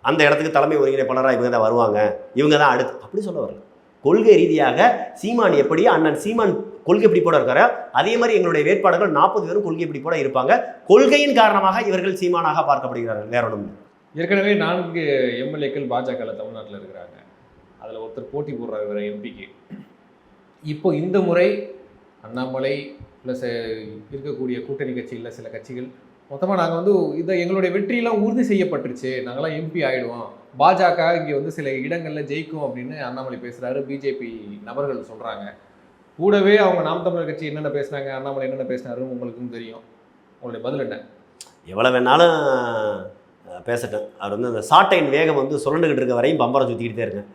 அந்த இடத்துக்கு தலைமை ஒருங்கிணைப்பாளராக இவங்க தான் வருவாங்க, இவங்க தான் அடுத்து அப்படி சொல்ல வரல. கொள்கை ரீதியாக சீமான் எப்படி அண்ணன் சீமான் கொள்கை பிடிப்போட இருக்காரு, அதே மாதிரி எங்களுடைய வேட்பாளர்கள் 40 பேரும் கொள்கை பிடிப்போட இருப்பாங்க. கொள்கையின் காரணமாக இவர்கள் சீமானாக பார்க்கப்படுகிறார்கள், வேற ஒன்றும். ஏற்கனவே 4 எம்எல்ஏக்கள் பாஜகவில் தமிழ்நாட்டில் இருக்கிறாங்க. அதில் ஒருத்தர் போட்டி போடுறாரு வேற எம்பிக்கு. இப்போ இந்த முறை அண்ணாமலை ப்ளஸ் இருக்கக்கூடிய கூட்டணி கட்சியில் சில கட்சிகள் மொத்தமாக நாங்கள் வந்து இதை எங்களுடைய வெற்றியெல்லாம் உறுதி செய்யப்பட்டுருச்சு, நாங்களாம் எம்பி ஆகிடுவோம், பாஜக இங்கே சில இடங்களில் ஜெயிக்கும் அப்படின்னு அண்ணாமலை பேசுகிறாரு. பிஜேபி நபர்கள் சொல்கிறாங்க. கூடவே அவங்க நாம் தமிழர் கட்சி என்னென்ன பேசுனாங்க, அண்ணாமலை என்னென்ன பேசினாருன்னு உங்களுக்கும் தெரியும். உங்களுடைய பதில் என்ன? எவ்வளோ வேணாலும் பேசட்டேன். அவர் அந்த சாட்டையின் வேகம் சுரண்டுகிட்டு இருக்க வரையும் பம்பரம் சுற்றிக்கிட்டே இருக்கேன்.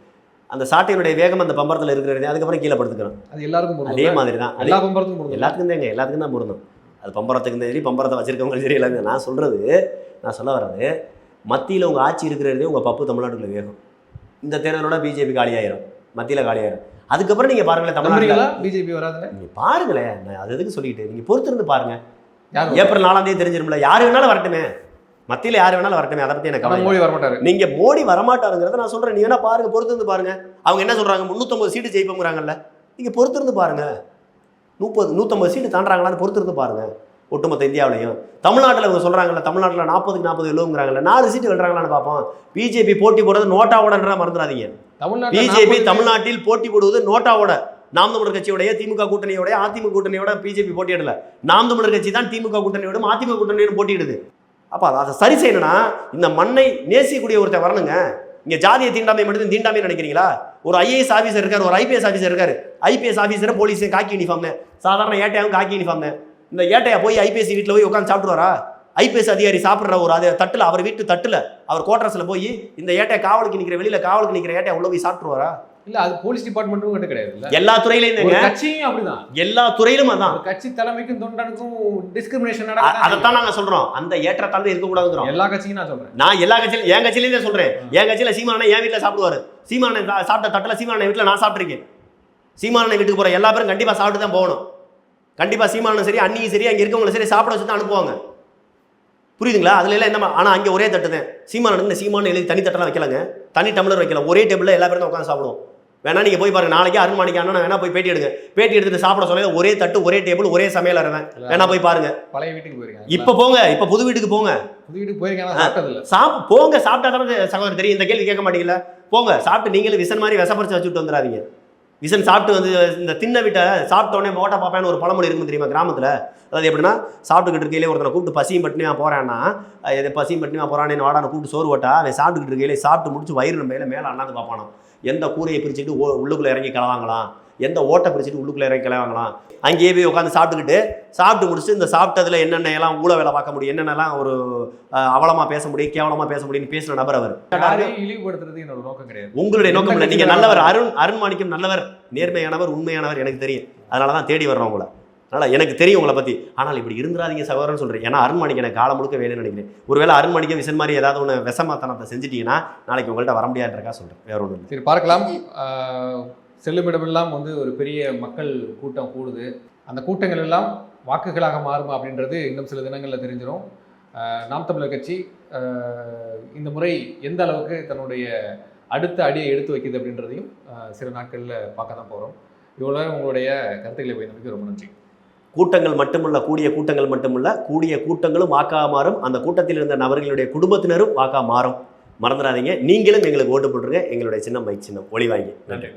அந்த சாட்டையினுடைய வேகம் அந்த பம்பரத்தில் இருக்கிறது, அதுக்கப்புறம் கீழே படுத்துக்கணும். அது எல்லாருக்கும் அதே மாதிரி தான், எல்லா பம்பரத்துக்கும் எல்லாத்துக்கும் தாங்க, எல்லாத்துக்கும் தான் பொருந்தும். அது பம்பரத்துக்கு சரி, பம்பரத்தை வச்சிருக்கவங்களும் சரி, எல்லாமே. நான் சொல்ல வர்றது மத்தியில் உங்கள் ஆட்சி இருக்கிறதே உங்கள் பப்பு தமிழ்நாட்டுக்குள்ள வேகம். இந்த தேர்தலோட பிஜேபி காலியாயிரும், மத்தியில் காலியாயிரும். அதுக்கப்புறம் நீங்கள் பாருங்களேன், தமிழ்நாட்டில் பிஜேபி வராதுங்க. நீங்கள் பாருங்களேன், நான் அது எதுக்கு சொல்லிக்கிட்டு நீங்கள் பொறுத்திருந்து பாருங்க. ஏப்ரல் 4ஆம் தேதி தெரிஞ்சிருமில்ல, யார் வேணாலும் வரட்டுமே, மத்தியில் யார் வேணாலும் வரட்டுமே, அதை பற்றி எனக்கு மோடி வரமாட்டாரு. நீங்கள் மோடி வரமாட்டாருங்கிறத நான் சொல்கிறேன். நீ வேணா பாருங்க, பொறுத்திருந்து பாருங்க. அவங்க என்ன சொல்கிறாங்க, 350 சீட்டு ஜெயிப்போங்கிறாங்கல்ல, நீங்கள் பொறுத்திருந்து பாருங்க. 150 சீட்டு தாண்டாங்களான்னு பொறுத்திருந்து பாருங்க. ஒட்டுமொத்த இந்தியாவிலையும் தமிழ்நாட்டில் இவங்க சொல்கிறாங்கல்ல, தமிழ்நாட்டில் 40க்கு 40 எழுவுங்கிறாங்கல்ல, 4 சீட்டு வெல்றாங்களான்னு பார்ப்போம். பிஜேபி போட்டி போடுறது நோட்டாவோடன்றா மறந்துடாதீங்க. பிஜேபி தமிழ்நாட்டில் போட்டி போடுவது நோட்டாவோட. நாம் தமிழர் கட்சியோடைய திமுக கூட்டணியோட அதிமுக கூட்டணியோட பிஜேபி போட்டியிடல. நாம் தமிழர் கட்சி தான் திமுக கூட்டணியோட அதிமுக கூட்டணியோட போட்டியிடுது. அப்போ அதை சரி செய்யணும்னா இந்த மண்ணை நேசிக்கக்கூடிய ஒருத்தர் வரணுங்க. இங்கே ஜாதியை தீண்டாமை மட்டும் தீண்டாமை நினைக்கிறீங்களா? ஒரு ஐஏஎஸ் ஆஃபீஸர் இருக்கார், ஒரு ஐபிஎஸ் ஆஃபீஸர் இருக்காரு. ஐபிஎஸ் ஆஃபீஸர் போலீஸ் காக்கி யூனிஃபார்ம், சாதாரண ஏட்டையாவும் காக்கி யூனிஃபார்ம். இந்த ஏட்டையா போய் ஐபிஎஸ் வீட்டில் போய் உட்காந்து சாப்பிடுவாரா? ஐபிஎஸ் அதிகாரி சாப்பிட்ற ஒரு அது தட்டில், அவர் வீட்டு தட்டில், அவர் குவார்டர்ஸில் போய் இந்த ஏட்டையை காவலுக்கு நிற்கிற, வெளியில் காவலுக்கு நிற்கிற ஏட்டையா உள்ள போய் சாப்பிட்டுருவாரா? இல்ல, அது போலீஸ் டிபார்ட்மெண்ட்டும் கிட்ட கிடையாது. எல்லா துறையிலும் கட்சியும் அப்படிதான், எல்லா துறையிலும் அதான். கட்சி தலைமைக்கும் தொண்டனுக்கும் டிஸ்கிரிமினேஷன் அதைத்தான் நாங்க சொல்றோம். அந்த ஏற்றத்தாழ்வு இருக்கக்கூடாதுங்கிறோம். எல்லா கட்சியும் நான் சொல்றேன். நான் எல்லா கட்சியிலும், என் கட்சியிலேயே சொல்றேன். என் கட்சியில சீமானே என் வீட்டில் சாப்பிடுவாரு. சீமானே சாப்பிட்ட தட்டில் சீமானே வீட்டில் நான் சாப்பிட்ருக்கேன். சீமானே வீட்டுக்கு போற எல்லா பேரும் கண்டிப்பா சாப்பிட்டு தான் போகணும். கண்டிப்பா சீமானும் சரி, அண்ணியும் சரி, அங்கே இருக்கவங்களும் சரி சாப்பிட வச்சு தான் அனுப்புவாங்க. புரியுதுங்களா? அதுல எல்லாம் என்ன, ஆனால் அங்கே ஒரே தட்டு தான். சீமானு எழுதி தனி தட்டெல்லாம் வைக்கலாங்க, தனி டம்ளர் வைக்கலாம். ஒரே டேபிளில் எல்லா பேரும் உட்காந்து சாப்பிடுவோம். வேணா நீங்கள் போய் பாருங்க, நாளைக்கு அருண்மணிக்கு அண்ணன் வேணா போய் பேட்டி எடுங்க. பேட்டி எடுத்துட்டு சாப்பிட சொல்ல ஒரே தட்டு, ஒரே டேபிள், ஒரே சமையல் அறவேன். வேணா போய் பாருங்க. பழைய வீட்டுக்கு போயிருக்காங்க. இப்போ போங்க, இப்போ புது வீட்டுக்கு போங்க. புது வீட்டுக்கு போயிருக்காங்க, போங்க. சாப்பிட்டா தானே சகோதரர் தெரியும். இந்த கேள்வி கேட்க மாட்டீங்களா? போங்க, சாப்பிட்டு நீங்களும் விசன் மாதிரி விஷப்பறிச்சு வச்சுட்டு வந்துடாதீங்க. விசன் சாப்பிட்டு இந்த தின்ன வீட்டை சாப்பிட்டோடனே மோட்டா பாப்பான்னு ஒரு பழமொழி இருக்கும் தெரியுமா கிராமத்தில்? அதாவது எப்படின்னா, சாப்பிட்டுக்கிட்டு இருக்கையிலே ஒருத்தனை கூப்பிட்டு பசியும் பட்டினியா போறான்னா, பசியும் பட்டினியா போறான்னு வாடான கூப்பிட்டு சோறு ஓட்டா, அவன் சாப்பிட்டுக்கிட்டு இருக்கையிலே சாப்பிட்டு முடிச்சு வயிறு மேலே அண்ணாந்து பார்ப்பானோ. எந்த கூரையை பிரிச்சுட்டு உள்ளுக்குள்ளே இறங்கி கிளவாங்களாம், எந்த ஓட்டை பிரிச்சுட்டு உள்ளுக்குள்ளே இறங்கி கிளவாங்களாம். அங்கேயே போய் உட்காந்து சாப்பிட்டு முடிச்சு இந்த சாப்பிட்டதுல என்னென்ன எல்லாம் ஊழ வேலை பார்க்க முடியும், என்னென்னலாம் ஒரு அவலமாக பேச முடியும், கேவலமாக பேச முடியும்னு பேசுகிற நபர் அவர். இழிவுபடுத்துறது என்னோட நோக்கம் கிடையாது, உங்களுடைய நோக்கம் இல்லை. நீங்கள் நல்லவர், அருண்மாணிக்கம் நல்லவர், நேர்மையானவர், உண்மையானவர், எனக்கு தெரியும். அதனால தான் தேடி வர்றோம் உங்களை. அதனால் எனக்கு தெரியும் உங்களை பற்றி. ஆனால் இப்படி இருந்துடாதீங்க சகோதரன் சொல்கிறேன். ஏன்னா அருண்மணிக்கு எனக்கு காலம் முழுக்க வேணும்னு நினைக்கிறேன். ஒருவேளை அருண்மணிக்கு விசன் மாதிரி ஏதாவது ஒன்று விஷமாத்தனத்தை செஞ்சுட்டீங்கன்னா நாளைக்கு உங்கள்கிட்ட வர முடியாதுன்றக்கா சொல்கிறேன், வேற ஒன்றும். சரி, பார்க்கலாம். செல்லுமிடமெல்லாம் ஒரு பெரிய மக்கள் கூட்டம் கூடுது. அந்த கூட்டங்கள் எல்லாம் வாக்குகளாக மாறுமா அப்படின்றது இன்னும் சில தினங்களில் தெரிஞ்சிடும். நாம் தமிழர் கட்சி இந்த முறை எந்த அளவுக்கு தன்னுடைய அடுத்த அடியை எடுத்து வைக்குது அப்படின்றதையும் சில நாட்களில் பார்க்க தான் போகிறோம். இவ்வளோ உங்களுடைய கருத்துக்களை பயன்படுத்தி ரொம்ப நன்றி. கூட்டங்கள் மட்டுமல்ல, கூடிய கூட்டங்கள் மட்டுமல்ல, கூடிய கூட்டங்களும் வாக்காக மாறும். அந்த கூட்டத்தில் இருந்த நபர்களுடைய குடும்பத்தினரும் வாக்காக மாறும். மறந்துடாதீங்க. நீங்களும் எங்களுக்கு ஓட்டு போட்டுருங்க. எங்களுடைய சின்னம் மைக் சின்னம். ஒளி வாங்கி. நன்றி.